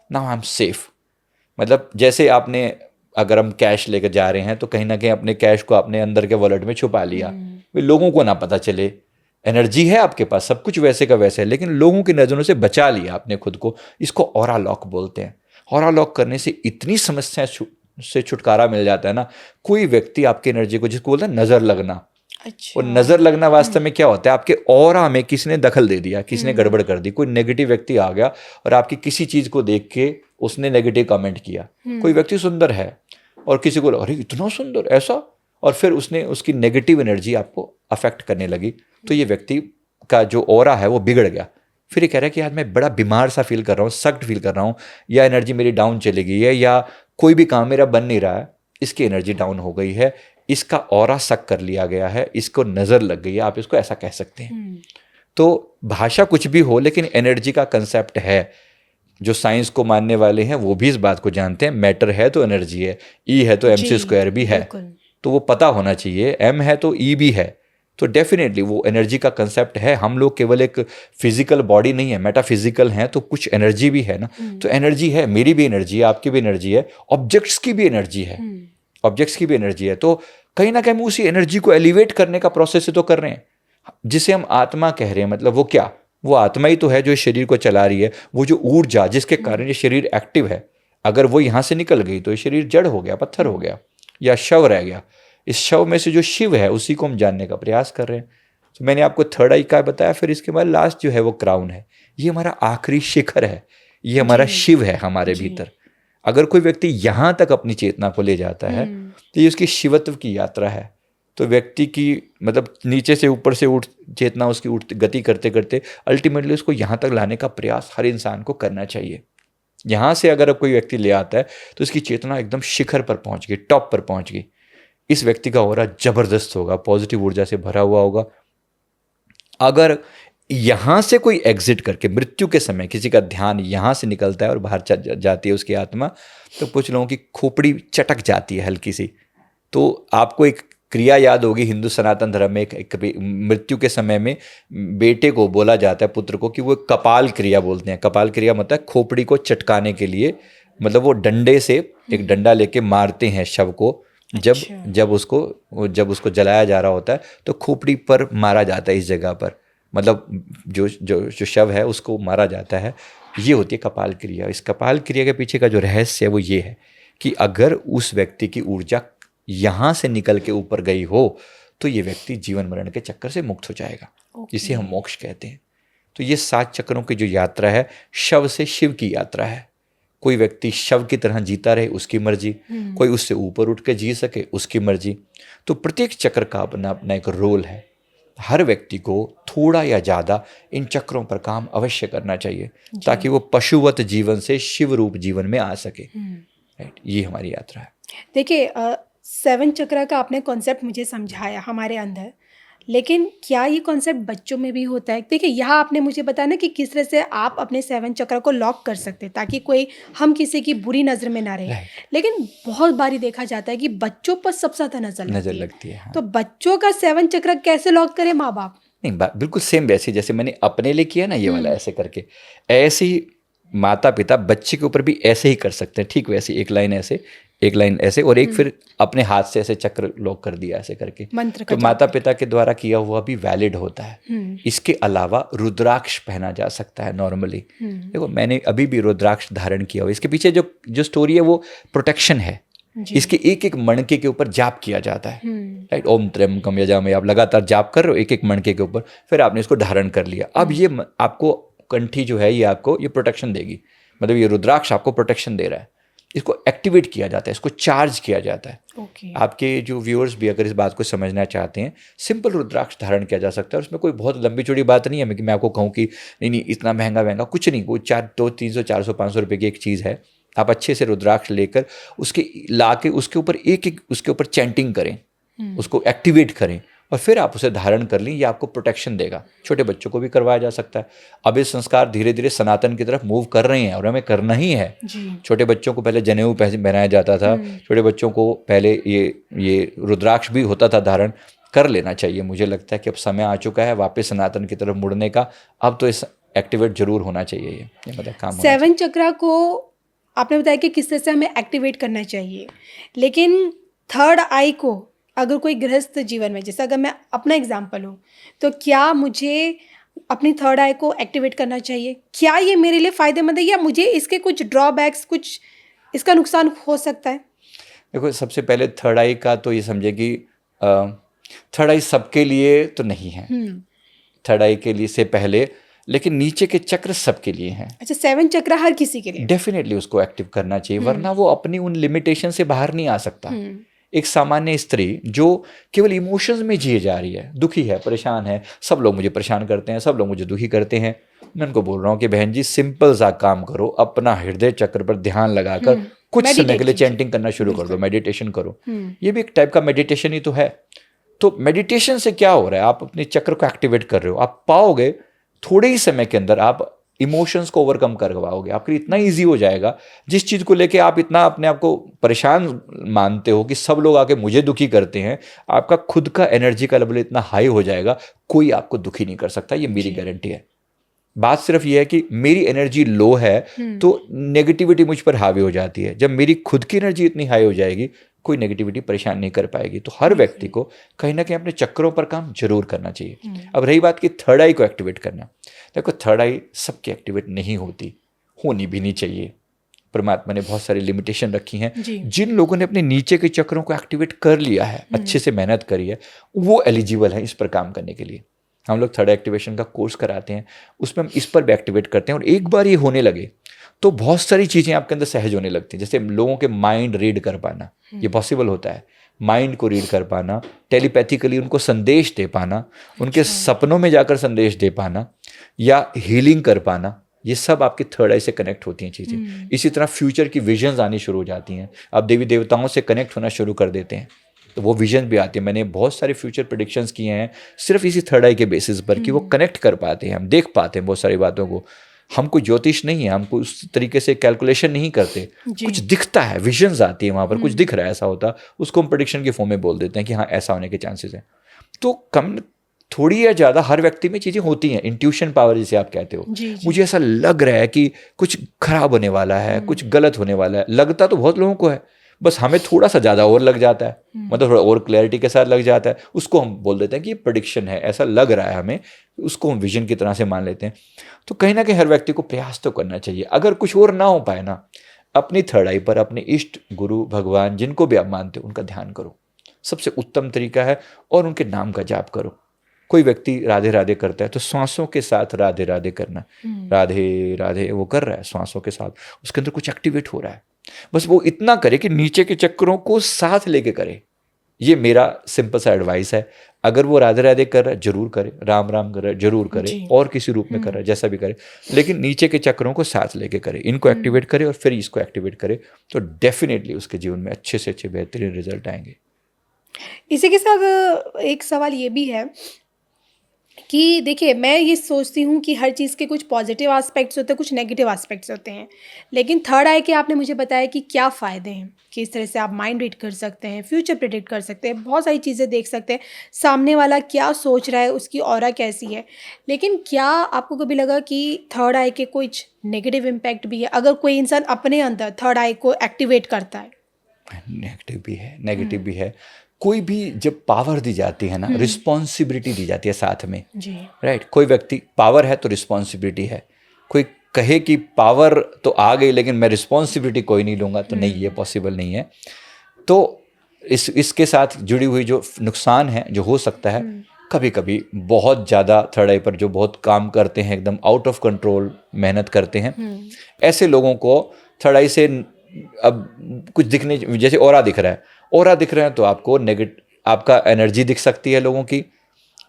I am safe. मतलब जैसे आपने, अगर हम कैश लेकर जा रहे हैं तो कहीं ना कहीं अपने कैश को अपने अंदर के वॉलेट में छुपा लिया, लोगों को ना पता चले। एनर्जी है आपके पास, सब कुछ वैसे का वैसे है, लेकिन लोगों की नज़रों से बचा लिया आपने खुद को। इसको ऑरा लॉक बोलते हैं। ऑरा लॉक करने से इतनी समस्याएं से छुटकारा मिल जाता है ना। कोई व्यक्ति आपकी एनर्जी को, जिसको बोलते हैं नज़र लगना,
अच्छा।
और नज़र लगना वास्तव में क्या होता है, आपके ऑरा में किसी ने दखल दे दिया, किसी ने गड़बड़ कर दी, कोई नेगेटिव व्यक्ति आ गया और आपकी किसी चीज़ को देख के उसने नेगेटिव कमेंट किया। कोई व्यक्ति सुंदर है और किसी को अरे इतना सुंदर ऐसा, और फिर उसने उसकी नेगेटिव एनर्जी आपको अफेक्ट करने लगी, तो ये व्यक्ति का जो ऑरा है वो बिगड़ गया। फिर ये कह रहा है कि यार मैं बड़ा बीमार सा फील कर रहा हूँ, सख्त फील कर रहा हूँ, या एनर्जी मेरी डाउन चली गई है, या कोई भी काम मेरा बन नहीं रहा है, इसकी एनर्जी डाउन हो गई है, इसका ऑरा सक कर लिया गया है, इसको नज़र लग गई है, आप इसको ऐसा कह सकते हैं। तो भाषा कुछ भी हो, लेकिन एनर्जी का कंसेप्ट है। जो साइंस को मानने वाले हैं वो भी इस बात को जानते हैं, मैटर है तो एनर्जी है, ई है तो mc² भी है, तो वो पता होना चाहिए, एम है तो ई भी है, तो डेफिनेटली वो एनर्जी का कंसेप्ट है। हम लोग केवल एक फिजिकल बॉडी नहीं है, मेटाफिजिकल हैं, तो कुछ एनर्जी भी है ना। तो एनर्जी है, मेरी भी एनर्जी है, आपकी भी एनर्जी है, ऑब्जेक्ट्स की भी एनर्जी है, ऑब्जेक्ट्स की भी एनर्जी है। तो कहीं ना कहीं हम उसी एनर्जी को एलिवेट करने का प्रोसेस तो कर रहे हैं, जिसे हम आत्मा कह रहे हैं। मतलब वो क्या, वो आत्मा ही तो है जो इस शरीर को चला रही है। वो जो ऊर्जा जिसके कारण ये शरीर एक्टिव है, अगर वो यहाँ से निकल गई तो ये शरीर जड़ हो गया, पत्थर हो गया, या शव रह गया। इस शव में से जो शिव है उसी को हम जानने का प्रयास कर रहे हैं। तो मैंने आपको थर्ड आई का बताया, फिर इसके बाद लास्ट जो है वो क्राउन है। ये हमारा आखिरी शिखर है, ये हमारा शिव है हमारे भीतर। अगर कोई व्यक्ति यहाँ तक अपनी चेतना को ले जाता है तो ये उसकी शिवत्व की यात्रा है। तो व्यक्ति की मतलब नीचे से ऊपर से उठ चेतना उसकी उठ गति करते करते अल्टीमेटली उसको यहाँ तक लाने का प्रयास हर इंसान को करना चाहिए। यहाँ से अगर कोई व्यक्ति ले आता है तो उसकी चेतना एकदम शिखर पर पहुँच गई, टॉप पर पहुँच गई। इस व्यक्ति का ऑरा जबरदस्त होगा, पॉजिटिव ऊर्जा से भरा हुआ होगा। अगर यहाँ से कोई एग्जिट करके मृत्यु के समय किसी का ध्यान यहाँ से निकलता है और बाहर जाती है उसकी आत्मा, तो कुछ लोगों की खोपड़ी चटक जाती है हल्की सी। तो आपको एक क्रिया याद होगी, हिंदू सनातन धर्म में एक मृत्यु के समय में बेटे को बोला जाता है, पुत्र को, कि वो कपाल क्रिया बोलते हैं। कपाल क्रिया मतलब खोपड़ी को चटकाने के लिए, मतलब वो डंडे से एक डंडा लेके मारते हैं शव को। जब उसको जलाया जा रहा होता है तो खोपड़ी पर मारा जाता है, इस जगह पर, मतलब जो शव है उसको मारा जाता है। ये होती है कपाल क्रिया। इस कपाल क्रिया के पीछे का जो रहस्य है वो ये है कि अगर उस व्यक्ति की ऊर्जा यहाँ से निकल के ऊपर गई हो तो ये व्यक्ति जीवन मरण के चक्कर से मुक्त हो जाएगा, जिसे हम मोक्ष कहते हैं। तो ये 7 चक्रों की जो यात्रा है, शव से शिव की यात्रा है। कोई व्यक्ति शव की तरह जीता रहे, उसकी मर्जी, कोई उससे ऊपर उठ के जी सके, उसकी मर्जी। तो प्रत्येक चक्र का अपना अपना एक रोल है। हर व्यक्ति को थोड़ा या ज़्यादा इन चक्रों पर काम अवश्य करना चाहिए ताकि वो पशुवत जीवन से शिव रूप जीवन में आ सके। राइट, ये हमारी यात्रा है।
देखिए 7 चक्र का आपने कॉन्सेप्ट मुझे समझाया हमारे अंदर, लेकिन क्या ये कॉन्सेप्ट बच्चों में भी होता है? देखिए यहाँ आपने मुझे बताया ना कि किस तरह से आप अपने 7 चक्र को लॉक कर सकते हैं ताकि कोई हम किसी की बुरी नज़र में ना रहे। लेकिन बहुत बारी देखा जाता है कि बच्चों पर सबसे ज़्यादा नज़र लगती है। हाँ। तो बच्चों का 7 चक्र कैसे लॉक करें माँ बाप?
नहीं, बिल्कुल सेम वैसे जैसे मैंने अपने लिए किया ना ये वाला, ऐसे करके, ऐसे ही माता पिता बच्चे के ऊपर भी ऐसे ही कर सकते हैं। ठीक वैसे एक लाइन ऐसे, एक लाइन ऐसे, और एक फिर अपने हाथ से ऐसे चक्र लॉक कर दिया ऐसे करके। तो माता पिता के द्वारा किया हुआ भी वैलिड होता है। इसके अलावा रुद्राक्ष पहना जा सकता है नॉर्मली। देखो मैंने अभी भी रुद्राक्ष धारण किया हुआ। इसके पीछे जो स्टोरी है वो प्रोटेक्शन है। इसके एक एक मणके के ऊपर जाप किया जाता है। राइट, ओम त्र्यंबकम यजामहे, आप लगातार जाप कर रहे हो एक एक मणके के ऊपर, फिर आपने इसको धारण कर लिया। अब ये आपको कंठी जो है ये आपको ये प्रोटेक्शन देगी, मतलब ये रुद्राक्ष आपको प्रोटेक्शन दे रहा है। इसको एक्टिवेट किया जाता है, इसको चार्ज किया जाता है। आपके जो व्यूअर्स भी अगर इस बात को समझना चाहते हैं, सिंपल रुद्राक्ष धारण किया जा सकता है। उसमें कोई बहुत लंबी चौड़ी बात नहीं है कि मैं आपको कहूँ कि नहीं इतना महंगा कुछ नहीं। वो 300 400 500 रुपये की एक चीज़ है। आप अच्छे से रुद्राक्ष लेकर उसके ला के उसके ऊपर एक उसके ऊपर चैंटिंग करें, उसको एक्टिवेट करें, और फिर आप उसे धारण कर लें। ये आपको प्रोटेक्शन देगा। छोटे बच्चों को भी करवाया जा सकता है। अब ये संस्कार धीरे धीरे सनातन की तरफ मूव कर रहे हैं और हमें करना ही है। छोटे बच्चों को पहले जनेऊ पहनाया जाता था, छोटे बच्चों को पहले ये रुद्राक्ष भी होता था धारण, कर लेना चाहिए। मुझे लगता है कि अब समय आ चुका है वापस सनातन की तरफ मुड़ने का। अब तो इस एक्टिवेट जरूर होना चाहिए। ये मतलब काम
7 चक्र को आपने बताया कि किस तरह से हमें एक्टिवेट करना चाहिए, लेकिन थर्ड आई को अगर कोई गृहस्थ जीवन में, जैसे अगर मैं अपना एग्जाम्पल हूँ, तो क्या मुझे अपनी थर्ड आई को एक्टिवेट करना चाहिए? क्या ये मेरे लिए फ़ायदेमंद है या मुझे इसके कुछ ड्रॉबैक्स, कुछ इसका नुकसान हो सकता है?
देखो सबसे पहले थर्ड आई का तो ये समझे कि थर्ड आई सबके लिए तो नहीं है, थर्ड आई के लिए से पहले, लेकिन नीचे के चक्र सबके लिए हैं।
अच्छा, 7 चक्र हर किसी के लिए
डेफिनेटली उसको एक्टिव करना चाहिए, वरना वो अपनी उन लिमिटेशन से बाहर नहीं आ सकता। एक सामान्य स्त्री जो केवल इमोशंस में जिए जा रही है, दुखी है, परेशान है, सब लोग मुझे परेशान करते हैं, सब लोग मुझे दुखी करते हैं, मैं उनको बोल रहा हूँ कि बहन जी सिंपल सा काम करो, अपना हृदय चक्र पर ध्यान लगाकर कुछ समय के लिए चैंटिंग करना शुरू कर दो, मेडिटेशन करो। ये भी एक टाइप का मेडिटेशन ही तो है। तो मेडिटेशन से क्या हो रहा है, आप अपने चक्र को एक्टिवेट कर रहे हो, आप पाओगे थोड़े ही समय के अंदर आप इमोशंस को ओवरकम कर पाओगे। आपके लिए इतना इजी हो जाएगा, जिस चीज़ को लेके आप इतना अपने आप को परेशान मानते हो कि सब लोग आके मुझे दुखी करते हैं, आपका खुद का एनर्जी का लेवल इतना हाई हो जाएगा, कोई आपको दुखी नहीं कर सकता, ये मेरी गारंटी है। बात सिर्फ ये है कि मेरी एनर्जी लो है तो नेगेटिविटी मुझ पर हावी हो जाती है। जब मेरी खुद की एनर्जी इतनी हाई हो जाएगी, कोई नेगेटिविटी परेशान नहीं कर पाएगी। तो हर व्यक्ति को कहीं ना कहीं अपने चक्रों पर काम जरूर करना चाहिए। अब रही बात कि थर्ड आई को एक्टिवेट करना, देखो थर्ड आई सबकी एक्टिवेट नहीं होती, होनी भी नहीं चाहिए। परमात्मा ने बहुत सारी लिमिटेशन रखी हैं। जिन लोगों ने अपने नीचे के चक्रों को एक्टिवेट कर लिया है, अच्छे से मेहनत करी है, वो एलिजिबल है इस पर काम करने के लिए। हम लोग थर्ड एक्टिवेशन का कोर्स कराते हैं, उसमें हम इस पर भी एक्टिवेट करते हैं। और एक बार ये होने लगे तो बहुत सारी चीज़ें आपके अंदर सहज होने लगती हैं। जैसे लोगों के माइंड रीड कर पाना, ये पॉसिबल होता है। माइंड को रीड कर पाना, टेलीपैथिकली उनको संदेश दे पाना, उनके सपनों में जाकर संदेश दे पाना, या हीलिंग कर पाना, ये सब आपके थर्ड आई से कनेक्ट होती हैं चीज़ें। इसी तरह फ्यूचर की विजन्स आनी शुरू हो जाती हैं। आप देवी देवताओं से कनेक्ट होना शुरू कर देते हैं तो वो विजन भी आती है। मैंने बहुत सारे फ्यूचर प्रेडिक्शंस किए हैं सिर्फ इसी थर्ड आई के बेसिस पर कि वो कनेक्ट कर पाते हैं, हम देख पाते हैं बहुत सारी बातों को। हम कोई ज्योतिष नहीं है, हमको उस तरीके से कैलकुलेशन नहीं करते, कुछ दिखता है, विजन्स आती है वहाँ पर, कुछ दिख रहा है ऐसा होता, उसको हम प्रेडिक्शन के फॉर्म में बोल देते हैं कि हाँ ऐसा होने के चांसेस हैं। तो कम थोड़ी या ज़्यादा हर व्यक्ति में चीज़ें होती हैं, इंट्यूशन पावर जिसे आप कहते हो। मुझे ऐसा लग रहा है कि कुछ खराब होने वाला है, कुछ गलत होने वाला है, लगता तो बहुत लोगों को है, बस हमें थोड़ा सा ज़्यादा और लग जाता है, मतलब थोड़ा और क्लैरिटी के साथ लग जाता है, उसको हम बोल देते हैं कि ये प्रेडिक्शन है, ऐसा लग रहा है हमें, उसको हम विजन की तरह से मान लेते हैं। तो कहीं ना कहीं हर व्यक्ति को प्रयास तो करना चाहिए। अगर कुछ और ना हो पाए ना, अपनी थर्ड आई पर अपने इष्ट गुरु भगवान जिनको भी आप मानते हो उनका ध्यान करो, सबसे उत्तम तरीका है, और उनके नाम का जाप करो। कोई व्यक्ति राधे राधे करता है तो श्वासों के साथ राधे राधे करना, राधे राधे वो कर रहा है श्वासों के साथ, उसके अंदर कुछ एक्टिवेट हो रहा है, बस वो इतना करे कि नीचे के चक्रों को साथ लेके करे। ये मेरा सिंपल सा एडवाइस है। अगर वो राधे राधे कर रहा है जरूर करे, राम राम कर रहा है जरूर करे, और किसी रूप में कर रहा है जैसा भी करे, लेकिन नीचे के चक्रों को साथ लेके करे, इनको एक्टिवेट करे और फिर इसको एक्टिवेट करे, तो डेफिनेटली उसके जीवन में अच्छे से अच्छे बेहतरीन रिजल्ट आएंगे।
इसी के साथ एक सवाल ये भी है कि देखिए, मैं ये सोचती हूँ कि हर चीज़ के कुछ पॉजिटिव एस्पेक्ट्स होते हैं, कुछ नेगेटिव एस्पेक्ट्स होते हैं, लेकिन थर्ड आई के आपने मुझे बताया कि क्या फ़ायदे हैं, कि इस तरह से आप माइंड रीड कर सकते हैं, फ्यूचर प्रेडिक्ट कर सकते हैं, बहुत सारी चीज़ें देख सकते हैं, सामने वाला क्या सोच रहा है, उसकी ऑरा कैसी है। लेकिन क्या आपको कभी लगा कि थर्ड आई के कुछ नेगेटिव इम्पैक्ट भी है, अगर कोई इंसान अपने अंदर थर्ड आई को एक्टिवेट करता है?
नेगेटिव भी है, नेगेटिव भी है। कोई भी जब पावर दी जाती है ना, रिस्पॉन्सिबिलिटी दी जाती है साथ में, राइट। कोई व्यक्ति पावर है तो रिस्पॉन्सिबिलिटी है। कोई कहे कि पावर तो आ गई लेकिन मैं रिस्पॉन्सिबिलिटी कोई नहीं लूँगा, तो नहीं, ये पॉसिबल नहीं है। तो इसके साथ जुड़ी हुई जो नुकसान है जो हो सकता है, कभी कभी बहुत ज़्यादा थर्ड आई पर जो बहुत काम करते हैं, एकदम आउट ऑफ कंट्रोल मेहनत करते हैं, ऐसे लोगों को थर्ड आई से अब कुछ दिखने, जैसे ऑरा दिख रहा है, ऑरा दिख रहे हैं तो आपको आपका एनर्जी दिख सकती है लोगों की,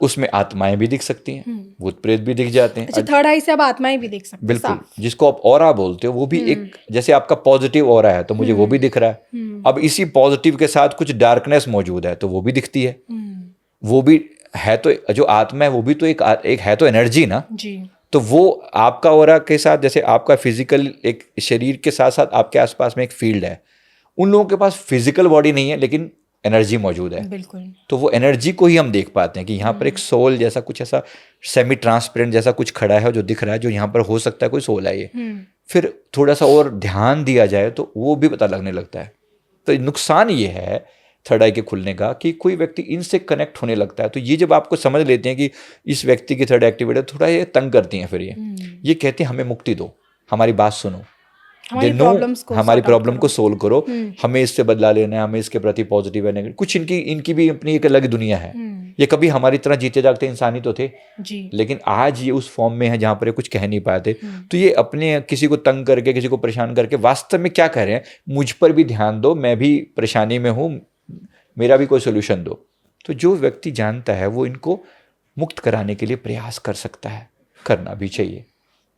उसमें आत्माएं भी दिख सकती हैं, भूत प्रेत भी दिख जाते हैं।
अच्छा, थर्ड आई से आप आत्माएं भी देख सकते हैं?
बिल्कुल, जिसको आप ऑरा बोलते हो वो भी एक, जैसे आपका पॉजिटिव ऑरा है तो मुझे वो भी दिख रहा है। अब इसी पॉजिटिव के साथ कुछ डार्कनेस मौजूद है तो वो भी दिखती है। वो भी है, तो जो आत्मा है वो भी तो एक है तो एनर्जी ना जी। तो वो आपका ऑरा के साथ, जैसे आपका फिजिकल एक शरीर के साथ साथ आपके आसपास में एक फील्ड है, उन लोगों के पास फिजिकल बॉडी नहीं है लेकिन एनर्जी मौजूद है। बिल्कुल। तो वो एनर्जी को ही हम देख पाते हैं कि यहाँ पर एक सोल जैसा कुछ, ऐसा सेमी ट्रांसपेरेंट जैसा कुछ खड़ा है जो दिख रहा है, जो यहाँ पर हो सकता है कोई सोल है ये। फिर थोड़ा सा और ध्यान दिया जाए तो वो भी पता लगने लगता है। तो नुकसान ये है थर्ड आई के खुलने का कि कोई व्यक्ति इनसे कनेक्ट होने लगता है। तो ये जब आपको समझ लेते हैं कि इस व्यक्ति की थर्ड एक्टिवेट है, थोड़ा ये तंग करती हैं, फिर ये कहते हैं हमें मुक्ति दो, हमारी बात सुनो,
हमारी
They know
प्रॉब्लम्स को
हमारी
sort out
प्रॉब्लम को
करो।
सोल्व करो, हमें इससे बदला लेना है, हमें इसके प्रति पॉजिटिव है नेगेटिव, कुछ इनकी भी अपनी एक अलग दुनिया है। ये कभी हमारी तरह जीते जागते इंसान ही तो थे,
जी
लेकिन आज ये उस फॉर्म में है जहाँ पर ये कुछ कह नहीं पाते। तो ये अपने किसी को तंग करके, किसी को परेशान करके वास्तव में क्या कह रहे हैं, मुझ पर भी ध्यान दो, मैं भी परेशानी में हूँ, मेरा भी कोई सोल्यूशन दो। तो जो व्यक्ति जानता है वो इनको मुक्त कराने के लिए प्रयास कर सकता है, करना भी चाहिए।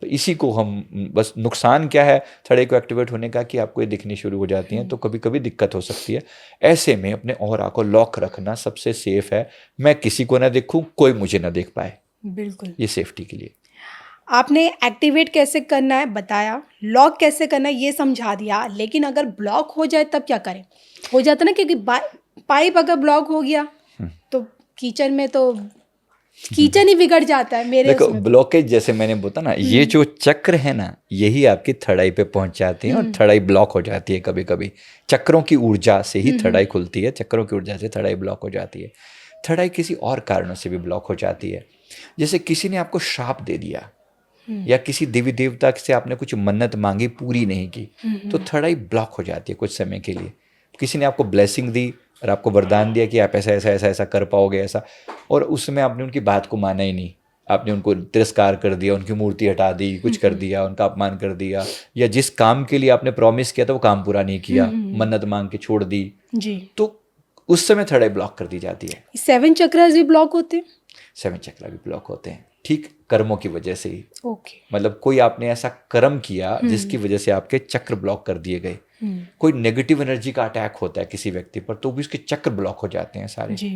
तो इसी को हम बस, नुकसान क्या है थड़े को एक्टिवेट होने का कि आपको ये दिखनी शुरू हो जाती हैं, तो कभी कभी दिक्कत हो सकती है। ऐसे में अपने ऑरा को लॉक रखना सबसे सेफ है। मैं किसी को ना देखूं, कोई मुझे ना देख पाए,
बिल्कुल।
ये सेफ्टी के लिए।
आपने एक्टिवेट कैसे करना है बताया, लॉक कैसे करना है ये समझा दिया, लेकिन अगर ब्लॉक हो जाए तब क्या करें? हो जाता ना, क्योंकि पाइप अगर ब्लॉक हो गया तो किचन में तो किचन ही बिगड़ जाता है मेरे
देखो
उसमें।
ब्लॉकेज, जैसे मैंने बोला ना, ये जो चक्र है ना, यही आपकी थड़ाई पे पहुंच जाती है और थड़ाई ब्लॉक हो जाती है। कभी कभी चक्रों की ऊर्जा से ही थड़ाई खुलती है, चक्रों की ऊर्जा से थड़ाई ब्लॉक हो जाती है। थड़ाई किसी और कारणों से भी ब्लॉक हो जाती है, जैसे किसी ने आपको श्राप दे दिया, या किसी देवी देवता से आपने कुछ मन्नत मांगी, पूरी नहीं की, तो थड़ाई ब्लॉक हो जाती है कुछ समय के लिए। किसी ने आपको ब्लेसिंग दी और आपको वरदान दिया कि आप ऐसा ऐसा ऐसा ऐसा कर पाओगे ऐसा, और उसमें आपने उनकी बात को माना ही नहीं, आपने उनको तिरस्कार कर दिया, उनकी मूर्ति हटा दी, कुछ कर दिया, उनका अपमान कर दिया, या जिस काम के लिए आपने प्रॉमिस किया था वो काम पूरा नहीं किया, मन्नत मांग के छोड़ दी,
जी,
तो उस समय थड़ाई ब्लॉक कर दी जाती है।
7 चक्रास भी ब्लॉक होते हैं?
7 चक्र भी ब्लॉक होते हैं, ठीक कर्मों की वजह से ही।
ओके।
मतलब कोई आपने ऐसा कर्म किया जिसकी वजह से आपके चक्र ब्लॉक कर दिए गए। कोई नेगेटिव एनर्जी का अटैक होता है किसी व्यक्ति पर, तो भी उसके चक्र ब्लॉक हो जाते हैं सारे।
जी।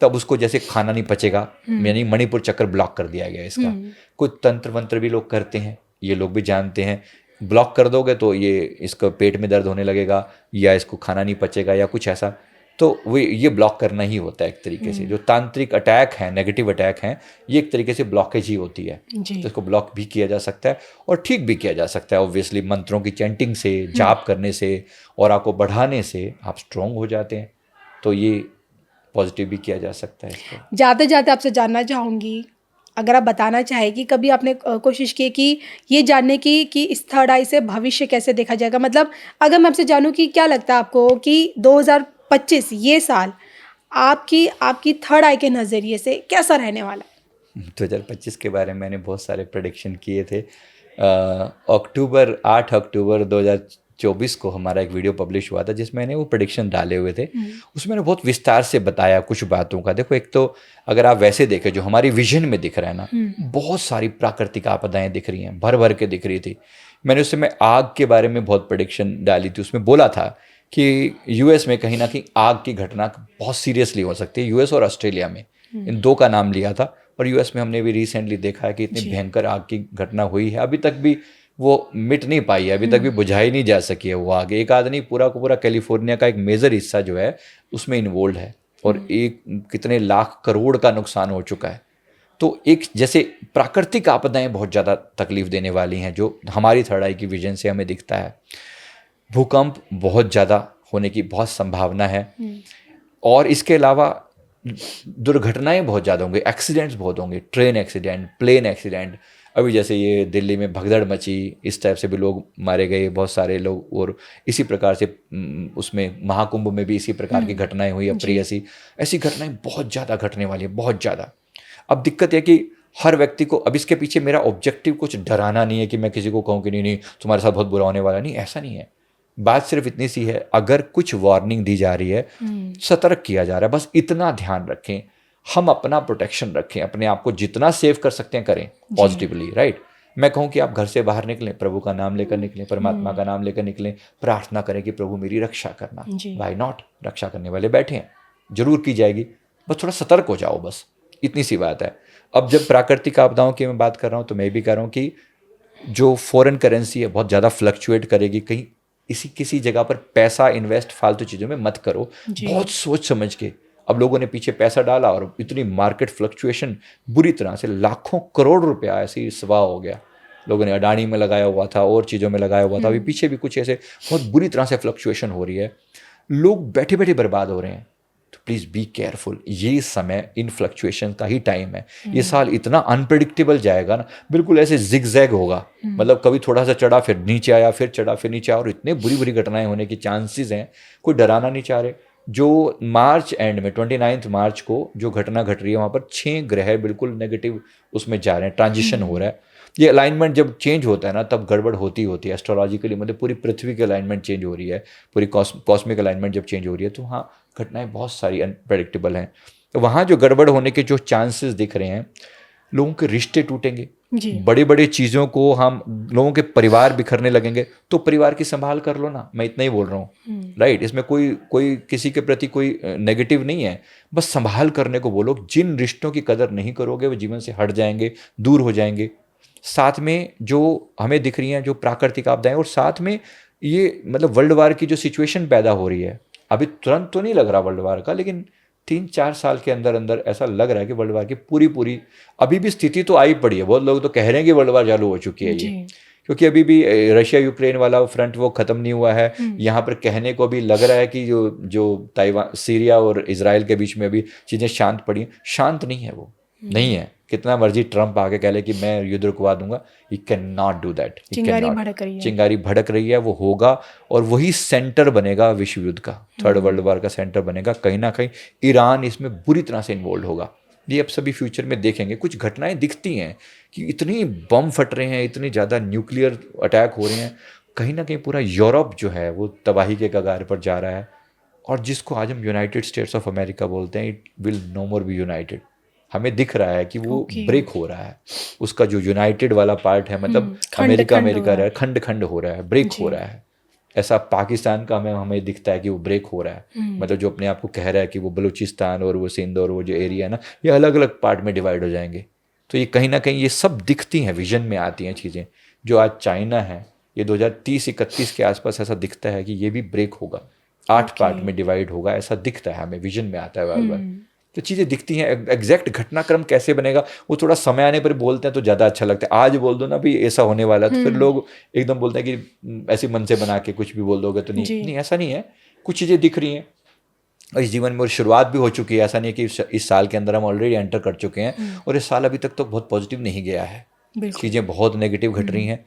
तब उसको जैसे खाना नहीं पचेगा, यानी मणिपुर चक्र ब्लॉक कर दिया गया इसका। कोई तंत्र मंत्र भी लोग करते हैं, ये लोग भी जानते हैं, ब्लॉक कर दोगे तो ये इसको पेट में दर्द होने लगेगा, या इसको खाना नहीं पचेगा, या कुछ ऐसा, तो वो ये ब्लॉक करना ही होता है एक तरीके से। जो तांत्रिक अटैक हैं, नेगेटिव अटैक हैं, ये एक तरीके से ब्लॉकेज ही होती है।
जी।
तो इसको ब्लॉक भी किया जा सकता है और ठीक भी किया जा सकता है। ऑब्वियसली मंत्रों की चैंटिंग से, जाप करने से, और आपको बढ़ाने से आप स्ट्रॉन्ग हो जाते हैं, तो ये पॉजिटिव भी किया जा सकता है इसको।
जाते जाते आपसे जानना चाहूँगी, अगर आप बताना चाहें कि कभी आपने कोशिश की कि ये जानने की कि इस थर्ड आई से भविष्य कैसे देखा जाएगा? मतलब अगर मैं आपसे जानूँ कि क्या लगता है आपको कि 2025 ये साल आपकी थर्ड आई के नज़रिए से कैसा रहने वाला है?
2025 के बारे में मैंने बहुत सारे प्रेडिक्शन किए थे। 8 अक्टूबर 2024 को हमारा एक वीडियो पब्लिश हुआ था जिसमें मैंने वो प्रेडिक्शन डाले हुए थे। उसमें मैंने बहुत विस्तार से बताया कुछ बातों का। देखो, एक तो अगर आप वैसे देखें, जो हमारी विजन में दिख रहा है ना, बहुत सारी प्राकृतिक आपदाएं दिख रही हैं, भर भर के दिख रही थी। मैंने उस समय आग के बारे में बहुत प्रेडिक्शन डाली थी। उसमें बोला था कि यूएस में कहीं ना कहीं आग की घटना बहुत सीरियसली हो सकती है। यूएस और ऑस्ट्रेलिया में, इन दो का नाम लिया था। और यूएस में हमने भी रिसेंटली देखा है कि इतनी भयंकर आग की घटना हुई है, अभी तक भी वो मिट नहीं पाई है, अभी तक भी बुझाई नहीं जा सकी है वो आग। एक आदमी पूरा का पूरा कैलिफोर्निया का एक मेजर हिस्सा जो है उसमें इन्वॉल्व है, और एक कितने लाख करोड़ का नुकसान हो चुका है। तो एक जैसे प्राकृतिक आपदाएं बहुत ज़्यादा तकलीफ देने वाली हैं, जो हमारी थर्ड आई की विजन से हमें दिखता है। भूकंप बहुत ज़्यादा होने की बहुत संभावना है, और इसके अलावा दुर्घटनाएं बहुत ज़्यादा होंगी, एक्सीडेंट्स बहुत होंगे, ट्रेन एक्सीडेंट, प्लेन एक्सीडेंट। अभी जैसे ये दिल्ली में भगदड़ मची, इस टाइप से भी लोग मारे गए बहुत सारे लोग, और इसी प्रकार से उसमें महाकुंभ में भी इसी प्रकार की घटनाएं हुई अप्रिय। ऐसी घटनाएं बहुत ज़्यादा घटने वाली है, बहुत ज़्यादा। अब दिक्कत है कि हर व्यक्ति को, अब इसके पीछे मेरा ऑब्जेक्टिव कुछ डराना नहीं है कि मैं किसी को कहूँ कि नहीं नहीं तुम्हारे साथ बहुत बुरा होने वाला, नहीं, ऐसा नहीं है। बात सिर्फ इतनी सी है, अगर कुछ वार्निंग दी जा रही है, सतर्क किया जा रहा है, बस इतना ध्यान रखें, हम अपना प्रोटेक्शन रखें, अपने आप को जितना सेव कर सकते हैं करें पॉजिटिवली, राइट। मैं कहूँ कि आप घर से बाहर निकलें, प्रभु का नाम लेकर निकलें, परमात्मा का नाम लेकर निकलें, प्रार्थना करें कि प्रभु मेरी रक्षा करना। व्हाई नॉट, रक्षा करने वाले बैठे हैं, जरूर की जाएगी, बस थोड़ा सतर्क हो जाओ, बस इतनी सी बात है। अब जब प्राकृतिक आपदाओं की मैं बात कर रहा हूँ, तो मैं भी कह रहा हूँ कि जो फॉरेन करेंसी है बहुत ज़्यादा फ्लक्चुएट करेगी। कहीं किसी जगह पर पैसा इन्वेस्ट फालतू चीज़ों में मत करो, बहुत सोच समझ के। अब लोगों ने पीछे पैसा डाला और इतनी मार्केट फ्लक्चुएशन बुरी तरह से, लाखों करोड़ रुपया ऐसे ही स्वाह हो गया। लोगों ने अडानी में लगाया हुआ था और चीज़ों में लगाया हुआ था, अभी पीछे भी कुछ ऐसे बहुत बुरी तरह से फ्लक्चुएशन हो रही है। लोग बैठे बैठे बर्बाद हो रहे हैं। तो प्लीज़ बी केयरफुल। ये समय इन फ्लक्चुएशन का ही टाइम है। ये साल इतना अनप्रेडिक्टेबल जाएगा ना, बिल्कुल ऐसे जिग जैग होगा, मतलब कभी थोड़ा सा चढ़ा फिर नीचे आया, फिर चढ़ा फिर नीचे आया, और इतने बुरी बुरी घटनाएं होने की चांसेस हैं, कोई डराना नहीं चाह रहे। जो मार्च एंड में 29 मार्च को जो घटना घट रही है, वहाँ पर 6 ग्रह बिल्कुल नेगेटिव उसमें जा रहे हैं, ट्रांजिशन हो रहा है। ये अलाइनमेंट जब चेंज होता है ना, तब गड़बड़ होती होती है एस्ट्रोलॉजिकली, मतलब पूरी पृथ्वी की अलाइनमेंट चेंज हो रही है, पूरी कॉस्मिक अलाइनमेंट जब चेंज हो रही है, तो हाँ घटनाएं बहुत सारी अनप्रेडिक्टेबल हैं। तो वहाँ जो गड़बड़ होने के जो चांसेस दिख रहे हैं, लोगों के रिश्ते टूटेंगे, बड़ी बड़ी चीज़ों को हम लोगों के परिवार बिखरने लगेंगे, तो परिवार की संभाल कर लो ना, मैं इतना ही बोल रहा हूँ, राइट। इसमें कोई कोई किसी के प्रति कोई नेगेटिव नहीं है, बस संभाल करने को बोलो। जिन रिश्तों की कदर नहीं करोगे वो जीवन से हट जाएंगे, दूर हो जाएंगे। साथ में जो हमें दिख रही हैं जो प्राकृतिक आपदाएं, और साथ में ये मतलब वर्ल्ड वार की जो सिचुएशन पैदा हो रही है, अभी तुरंत तो नहीं लग रहा वर्ल्ड वार का, लेकिन 3-4 साल के अंदर अंदर ऐसा लग रहा है कि वर्ल्ड वार की पूरी अभी भी स्थिति तो आई पड़ी है। बहुत लोग तो कह रहे हैं कि वर्ल्ड वार चालू हो चुकी है ये, क्योंकि अभी भी रशिया यूक्रेन वाला फ्रंट वो ख़त्म नहीं हुआ है। यहाँ पर कहने को भी लग रहा है कि जो ताइवान, सीरिया और इजराइल के बीच में अभी चीज़ें शांत पड़ी, शांत नहीं है, वो नहीं है। कितना मर्जी ट्रंप आके कह ले कि मैं युद्ध रुकवा दूंगा, he can not do that. चिंगारी भड़क रही है, वो होगा, और वही सेंटर बनेगा विश्व युद्ध का, थर्ड वर्ल्ड वार का सेंटर बनेगा। कहीं ना कहीं ईरान इसमें बुरी तरह से इन्वॉल्व होगा। ये अब सभी फ्यूचर में देखेंगे। कुछ घटनाएं दिखती हैं कि इतनी बम फट रहे हैं, इतनी ज़्यादा न्यूक्लियर अटैक हो रहे हैं, कहीं ना कहीं पूरा यूरोप जो है वो तबाही के कगार पर जा रहा है। और जिसको आज हम यूनाइटेड स्टेट्स ऑफ अमेरिका बोलते हैं, it will no more be united. हमें दिख रहा है कि वो ब्रेक हो रहा है, उसका जो यूनाइटेड वाला पार्ट है, मतलब अमेरिका रहा है, खंड खंड हो रहा है, ब्रेक हो रहा है। ऐसा पाकिस्तान का हमें दिखता है कि वो ब्रेक हो रहा है, मतलब जो अपने आप को कह रहा है कि वो बलूचिस्तान और वो सिंध और वो जो एरिया है ना, ये अलग अलग पार्ट में डिवाइड हो जाएंगे। तो ये कहीं ना कहीं ये सब दिखती हैं, विजन में आती हैं चीज़ें। जो आज चाइना है, ये 2030-31 के आसपास ऐसा दिखता है कि ये भी ब्रेक होगा, 8 पार्ट में डिवाइड होगा, ऐसा दिखता है, हमें विजन में आता है बार बार। तो चीज़ें दिखती हैं। एग्जैक्ट घटनाक्रम कैसे बनेगा वो थोड़ा समय आने पर बोलते हैं तो ज़्यादा अच्छा लगता है। आज बोल दो ना भी ऐसा होने वाला है, तो फिर लोग एकदम बोलते हैं कि ऐसे मन से बना के कुछ भी बोल दोगे तो नहीं, ऐसा नहीं है। कुछ चीज़ें दिख रही हैं और इस जीवन में, और शुरुआत भी हो चुकी है। ऐसा नहीं है कि इस साल के अंदर हम ऑलरेडी एंटर कर चुके हैं, और इस साल अभी तक तो बहुत पॉजिटिव नहीं गया है, चीज़ें बहुत नेगेटिव घट रही हैं।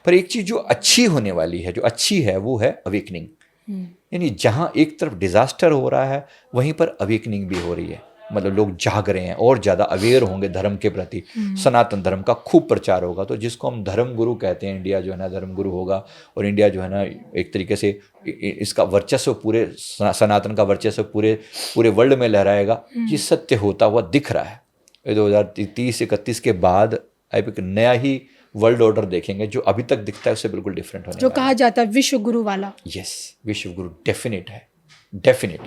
पर एक चीज़ जो अच्छी होने वाली है, जो अच्छी है, वो है अवेकनिंग। यानी जहाँ एक तरफ डिजास्टर हो रहा है, वहीं पर अवेकनिंग भी हो रही है। मतलब लोग जाग रहे हैं और ज़्यादा अवेयर होंगे धर्म के प्रति। सनातन धर्म का खूब प्रचार होगा, तो जिसको हम धर्म गुरु कहते हैं, इंडिया जो है ना धर्म गुरु होगा, और इंडिया जो है ना एक तरीके से इसका वर्चस्व, पूरे सनातन का वर्चस्व पूरे वर्ल्ड में लहराएगा। ये सत्य होता हुआ दिख रहा है। 2030-31 के बाद एक नया ही वर्ल्ड ऑर्डर देखेंगे, जो अभी तक दिखता है उससे बिल्कुल डिफरेंट होने
जो कहा जाता है विश्व गुरु वाला।
यस, विश्व गुरु डेफिनेट है, डेफिनेट।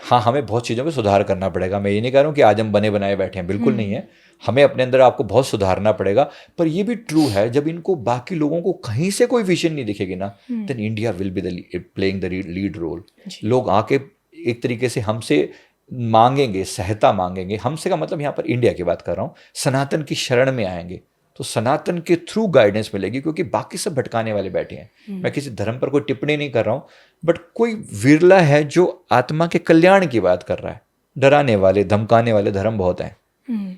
हाँ, हमें बहुत चीज़ों में सुधार करना पड़ेगा। मैं ये नहीं कह रहा हूँ कि आज हम बने बनाए बैठे हैं, बिल्कुल नहीं है। हमें अपने अंदर आपको बहुत सुधारना पड़ेगा। पर ये भी ट्रू है, जब इनको बाकी लोगों को कहीं से कोई विजन नहीं दिखेगी ना, then India will be the playing the lead role. लोग आके एक तरीके से हमसे मांगेंगे, सहायता मांगेंगे। हमसे का मतलब यहाँ पर इंडिया की बात कर रहा हूँ, सनातन की शरण में आएंगे, तो सनातन के थ्रू गाइडेंस मिलेगी, क्योंकि बाकी सब भटकाने वाले बैठे हैं। मैं किसी धर्म पर कोई टिप्पणी नहीं कर रहा हूँ, बट कोई विरला है जो आत्मा के कल्याण की बात कर रहा है। डराने वाले, धमकाने वाले धर्म बहुत हैं।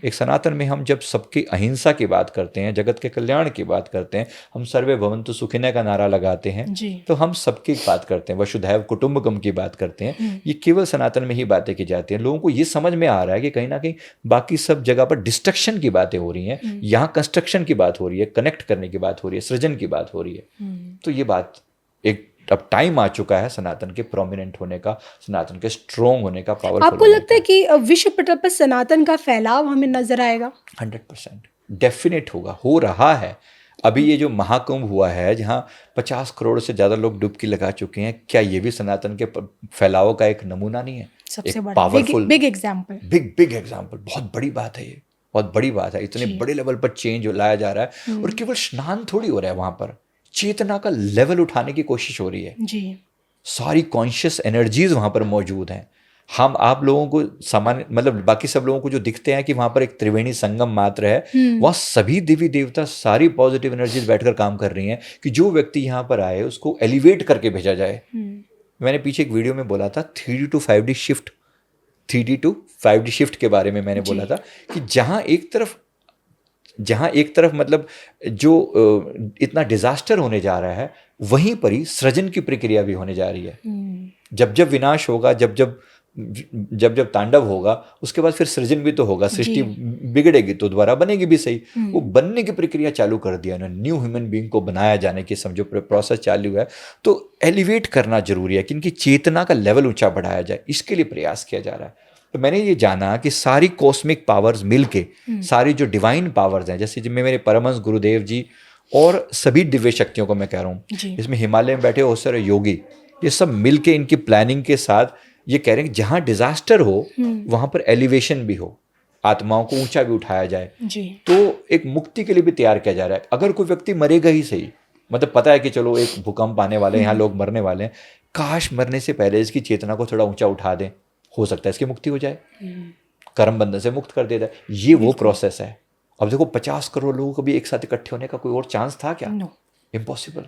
एक सनातन में हम जब सबकी अहिंसा की बात करते हैं, जगत के कल्याण की बात करते हैं, हम सर्वे भवन्तु सुखिनः का नारा लगाते हैं, तो हम सबकी बात करते हैं, वसुधैव कुटुंबकम की बात करते हैं। ये केवल सनातन में ही बातें की जाती हैं। लोगों को ये समझ में आ रहा है कि कहीं ना कहीं बाकी सब जगह पर डिस्ट्रक्शन की बातें हो रही हैं, यहाँ कंस्ट्रक्शन की बात हो रही है, कनेक्ट करने की बात हो रही है, सृजन की बात हो रही है। तो ये बात एक अब टाइम आ चुका है सनातन के प्रोमिनेंट होने का, सनातन के स्ट्रोंग होने का, पावरफुल।
आपको लगता है कि विश्व पटल पर सनातन का फैलाव हमें नजर आएगा?
100% डेफिनेट होगा, हो रहा है। अभी ये जो महाकुंभ हुआ है, जहाँ 50 करोड़ से ज़्यादा लोग डुबकी लगा चुके हैं, क्या ये भी सनातन के फैलाव का एक नमूना नहीं है?
सबसे बड़ा
powerful
big example,
big example. बहुत बड़ी बात है ये, बहुत बड़ी बात है। इतने बड़े लेवल पर चेंज लाया जा रहा है, और केवल स्नान थोड़ी हो रहा है, वहाँ पर चेतना का लेवल उठाने की कोशिश हो रही है
जी।
सारी कॉन्शियस एनर्जीज वहाँ पर मौजूद हैं। हम आप लोगों को सामान्य, मतलब बाकी सब लोगों को जो दिखते हैं कि वहाँ पर एक त्रिवेणी संगम मात्र है, वहाँ सभी देवी देवता, सारी पॉजिटिव एनर्जीज बैठकर काम कर रही हैं कि जो व्यक्ति यहाँ पर आए उसको एलिवेट करके भेजा जाए। मैंने पीछे एक वीडियो में बोला था 3D to 5D shift 3D to 5D shift के बारे में मैंने बोला था कि जहाँ एक तरफ मतलब जो इतना डिजास्टर होने जा रहा है, वहीं पर ही सृजन की प्रक्रिया भी होने जा रही है। जब जब विनाश होगा, जब जब तांडव होगा, उसके बाद फिर सृजन भी तो होगा। सृष्टि बिगड़ेगी तो दोबारा बनेगी भी सही। वो बनने की प्रक्रिया चालू कर दिया ना, न्यू ह्यूमन बीइंग को बनाया जाने की समझो प्रोसेस चालू है। तो एलिवेट करना जरूरी है कि इनकी चेतना का लेवल ऊंचा बढ़ाया जाए, इसके लिए प्रयास किया जा रहा है। तो मैंने ये जाना कि सारी कॉस्मिक पावर्स मिलके, सारी जो डिवाइन पावर्स हैं, जैसे जिनमें मेरे परमहंस गुरुदेव जी और सभी दिव्य शक्तियों को मैं कह रहा हूँ, इसमें हिमालय में बैठे बहुत सारे योगी, ये सब मिलके इनकी प्लानिंग के साथ ये कह रहे हैं कि जहाँ डिजास्टर हो वहां पर एलिवेशन भी हो, आत्माओं को ऊंचा भी उठाया जाए। तो एक मुक्ति के लिए भी तैयार किया जा रहा है। अगर कोई व्यक्ति मरेगा ही सही, मतलब पता है कि चलो एक भूकंप आने वाले हैं, यहाँ लोग मरने वाले हैं, काश मरने से पहले इसकी चेतना को थोड़ा ऊंचा उठा दें, हो सकता है इसकी मुक्ति हो जाए, कर्म बंधन से मुक्त कर देता है। ये वो प्रोसेस है। अब देखो 50 करोड़ लोगों को भी एक साथ इकट्ठे होने का कोई और चांस था क्या? इम्पॉसिबल।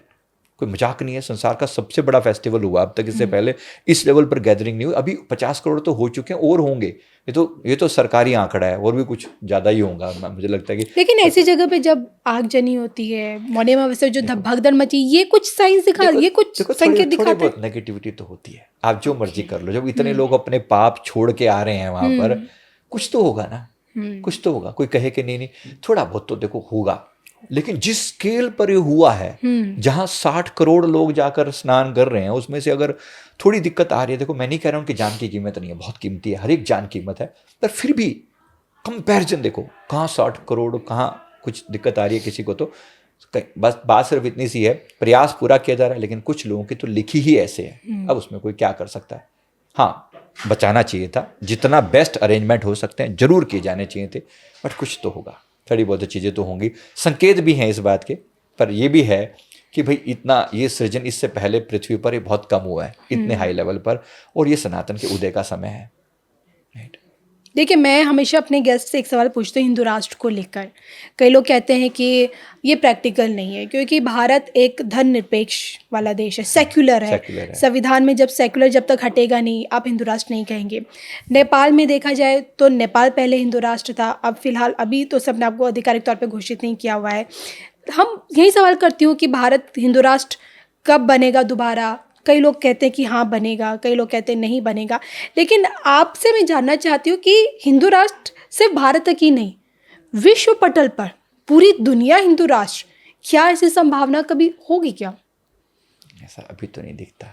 कोई मजाक नहीं है। संसार का सबसे बड़ा फेस्टिवल हुआ अब तक, इससे पहले इस लेवल पर गैदरिंग नहीं हुई। अभी 50 करोड़ तो हो चुके हैं और होंगे। ये तो सरकारी आंकड़ा है, और भी कुछ ज्यादा ही होगा मुझे लगता है कि।
लेकिन ऐसी जगह पे जब आगजनी होती है, मोनेमा वैसे जो भगदड़ मची, ये कुछ साइंस दिखा, ये कुछ संकेत दिखाता है।
बहुत नेगेटिविटी तो होती है, आप जो मर्जी कर लो। जब इतने लोग अपने पाप छोड़ के आ रहे हैं वहां पर, कुछ तो होगा ना, कुछ तो होगा। कोई कहे कि नहीं, थोड़ा बहुत तो देखो होगा। लेकिन जिस स्केल पर ये हुआ है, जहां 60 करोड़ लोग जाकर स्नान कर रहे हैं, उसमें से अगर थोड़ी दिक्कत आ रही है, देखो मैं नहीं कह रहा हूं कि जान की कीमत नहीं है, बहुत कीमती है, हर एक जान कीमत है, पर फिर भी कंपैरिजन देखो, कहाँ 60 करोड़, कहाँ कुछ दिक्कत आ रही है किसी को। तो बस बात सिर्फ इतनी सी है, प्रयास पूरा किया जा रहा है, लेकिन कुछ लोगों की तो लिखी ही ऐसे है, अब उसमें कोई क्या कर सकता है। हाँ, बचाना चाहिए था, जितना बेस्ट अरेंजमेंट हो सकते हैं जरूर किए जाने चाहिए थे, बट कुछ तो होगा, थोड़ी बहुत चीज़ें तो होंगी। संकेत भी हैं इस बात के, पर यह भी है कि भाई इतना ये सृजन इससे पहले पृथ्वी पर ये बहुत कम हुआ है इतने हाई लेवल पर, और ये सनातन के उदय का समय है। राइट।
देखिए, मैं हमेशा अपने गेस्ट से एक सवाल पूछती हूँ हिंदू राष्ट्र को लेकर। कई लोग कहते हैं कि ये प्रैक्टिकल नहीं है, क्योंकि भारत एक धर्मनिरपेक्ष वाला देश है, सेक्युलर है। संविधान में जब सेक्युलर जब तक हटेगा नहीं, आप हिंदू राष्ट्र नहीं कहेंगे। नेपाल में देखा जाए तो नेपाल पहले हिंदू राष्ट्र था, अब फिलहाल अभी तो सबने आपको आधिकारिक तौर पर घोषित नहीं किया हुआ है। हम यही सवाल करती हूँ कि भारत हिंदू राष्ट्र कब बनेगा दोबारा? कई लोग कहते हैं कि हाँ बनेगा, कई लोग कहते हैं नहीं बनेगा। लेकिन आपसे मैं जानना चाहती हूँ कि हिंदू राष्ट्र सिर्फ भारत तक ही नहीं, विश्व पटल पर पूरी दुनिया हिंदू राष्ट्र, क्या ऐसी संभावना कभी होगी क्या?
ऐसा अभी तो नहीं दिखता।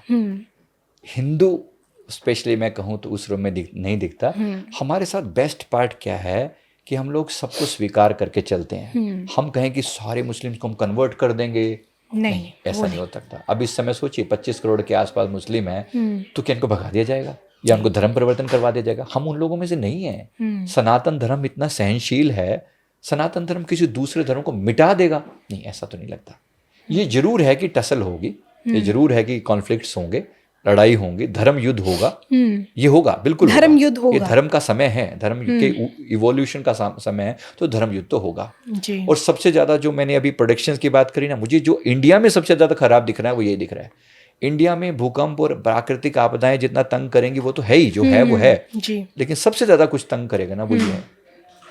हिंदू स्पेशली मैं कहूँ तो उस रूप में नहीं दिखता। हमारे साथ बेस्ट पार्ट क्या है कि हम लोग सबको स्वीकार करके चलते हैं। हम कहें कि सारे मुस्लिम्स को हम कन्वर्ट कर देंगे, नहीं, ऐसा नहीं हो सकता। अब इस समय सोचिए 25 करोड़ के आसपास मुस्लिम हैं, तो क्या इनको भगा दिया जाएगा या उनको धर्म परिवर्तन करवा दिया जाएगा? हम उन लोगों में से नहीं हैं। सनातन धर्म इतना सहनशील है, सनातन धर्म किसी दूसरे धर्म को मिटा देगा? नहीं, ऐसा तो नहीं लगता। ये जरूर है कि टसल होगी, ये जरूर है कि कॉन्फ्लिक्ट्स होंगे, लड़ाई होंगी, धर्म युद्ध होगा, ये होगा, बिल्कुल
धर्म युद्ध होगा।
ये धर्म का समय है, धर्म के इवोल्यूशन का समय है, तो धर्म युद्ध तो होगा। और सबसे ज्यादा जो मैंने अभी प्रोडिक्शंस की बात करी ना, मुझे जो इंडिया में सबसे ज्यादा खराब दिख रहा है वो यही दिख रहा है। इंडिया में भूकंप और प्राकृतिक आपदाएं जितना तंग करेंगी वो तो है ही, जो है वो है, लेकिन सबसे ज्यादा कुछ तंग करेगा ना वो ये है।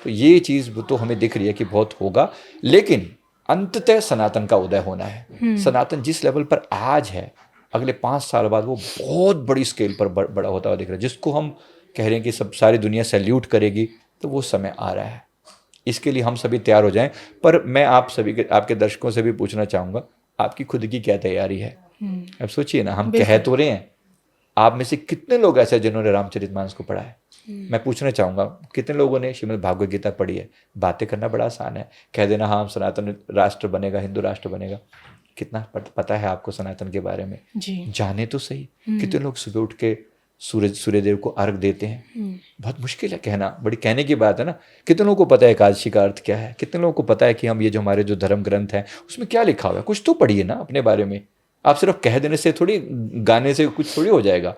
तो ये चीज तो हमें दिख रही है कि बहुत होगा, लेकिन अंततः सनातन का उदय होना है। सनातन जिस लेवल पर आज है, अगले 5 साल बाद वो बहुत बड़ी स्केल पर बड़ा होता हुआ दिख रहा है, जिसको हम कह रहे हैं कि सब सारी दुनिया सैल्यूट करेगी। तो वो समय आ रहा है, इसके लिए हम सभी तैयार हो जाएं। पर मैं आप सभी आपके दर्शकों से भी पूछना चाहूँगा, आपकी खुद की क्या तैयारी है? अब सोचिए ना, हम कह तो रहे हैं, आप में से कितने लोग ऐसे हैं जिन्होंने रामचरितमानस को पढ़ा है? मैं पूछना चाहूँगा, कितने लोगों ने श्रीमद् भागवत गीता पढ़ी है? बातें करना बड़ा आसान है, कह देना हाँ सनातन राष्ट्र बनेगा, हिंदू राष्ट्र बनेगा। कितना पता है आपको सनातन के बारे में? जाने तो सही। कितने लोग सुबह उठ के सूर्यदेव को अर्घ देते हैं? बहुत मुश्किल है कहना, बड़ी कहने की बात है ना। कितने लोगों को पता है एकादशी का अर्थ क्या है? कितने लोगों को पता है कि हम ये जो हमारे जो धर्म ग्रंथ है उसमें क्या लिखा हुआ है? कुछ तो पढ़िए ना अपने बारे में। आप सिर्फ कह देने से थोड़ी, गाने से कुछ थोड़ी हो जाएगा।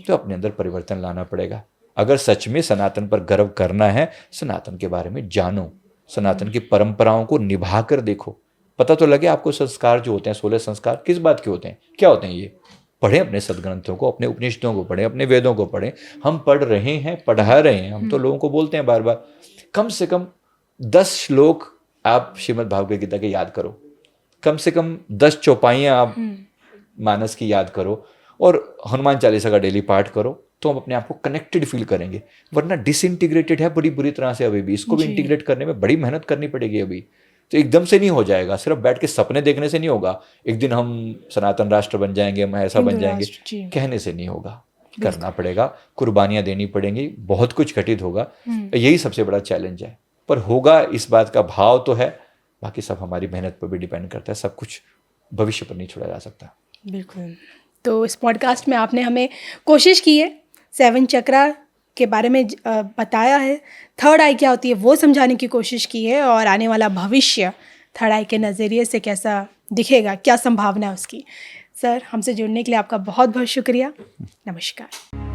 तो अपने अंदर परिवर्तन लाना पड़ेगा। अगर सच में सनातन पर गर्व करना है, सनातन के बारे में जानो, सनातन की परंपराओं को निभा कर देखो, पता तो लगे आपको। संस्कार जो होते हैं, 16 संस्कार किस बात के होते हैं, क्या होते हैं ये? पढ़ें अपने सदग्रंथों को, अपने उपनिषदों को पढ़ें, अपने वेदों को पढ़ें। हम पढ़ रहे हैं, पढ़ा रहे हैं, हम तो लोगों को बोलते हैं बार बार, कम से कम 10 श्लोक आप श्रीमद् भागवत गीता के याद करो, कम से कम 10 चौपाइयाँ आप मानस की याद करो, और हनुमान चालीसा का डेली पाठ करो, तो हम अपने आप को कनेक्टेड फील करेंगे। वरना डिसइंटीग्रेटेड है बड़ी बुरी तरह से अभी भी, इसको भी इंटीग्रेट करने में बड़ी मेहनत करनी पड़ेगी अभी। तो एकदम से नहीं हो जाएगा, सिर्फ बैठ के सपने देखने से नहीं होगा, एक दिन हम सनातन राष्ट्र बन जाएंगे, हम ऐसा बन जाएंगे, कहने से नहीं होगा, करना पड़ेगा, कुर्बानियाँ देनी पड़ेंगी, बहुत कुछ घटित होगा। यही सबसे बड़ा चैलेंज है, पर होगा, इस बात का भाव तो है। बाकी सब हमारी मेहनत पर भी डिपेंड करता है, सब कुछ भविष्य पर नहीं छोड़ा जा सकता।
बिल्कुल। तो इस पॉडकास्ट में आपने हमें कोशिश की है 7 चक्रा के बारे में बताया है, थर्ड आई क्या होती है वो समझाने की कोशिश की है, और आने वाला भविष्य थर्ड आई के नज़रिए से कैसा दिखेगा, क्या संभावना है उसकी। सर, हमसे जुड़ने के लिए आपका बहुत बहुत शुक्रिया। नमस्कार।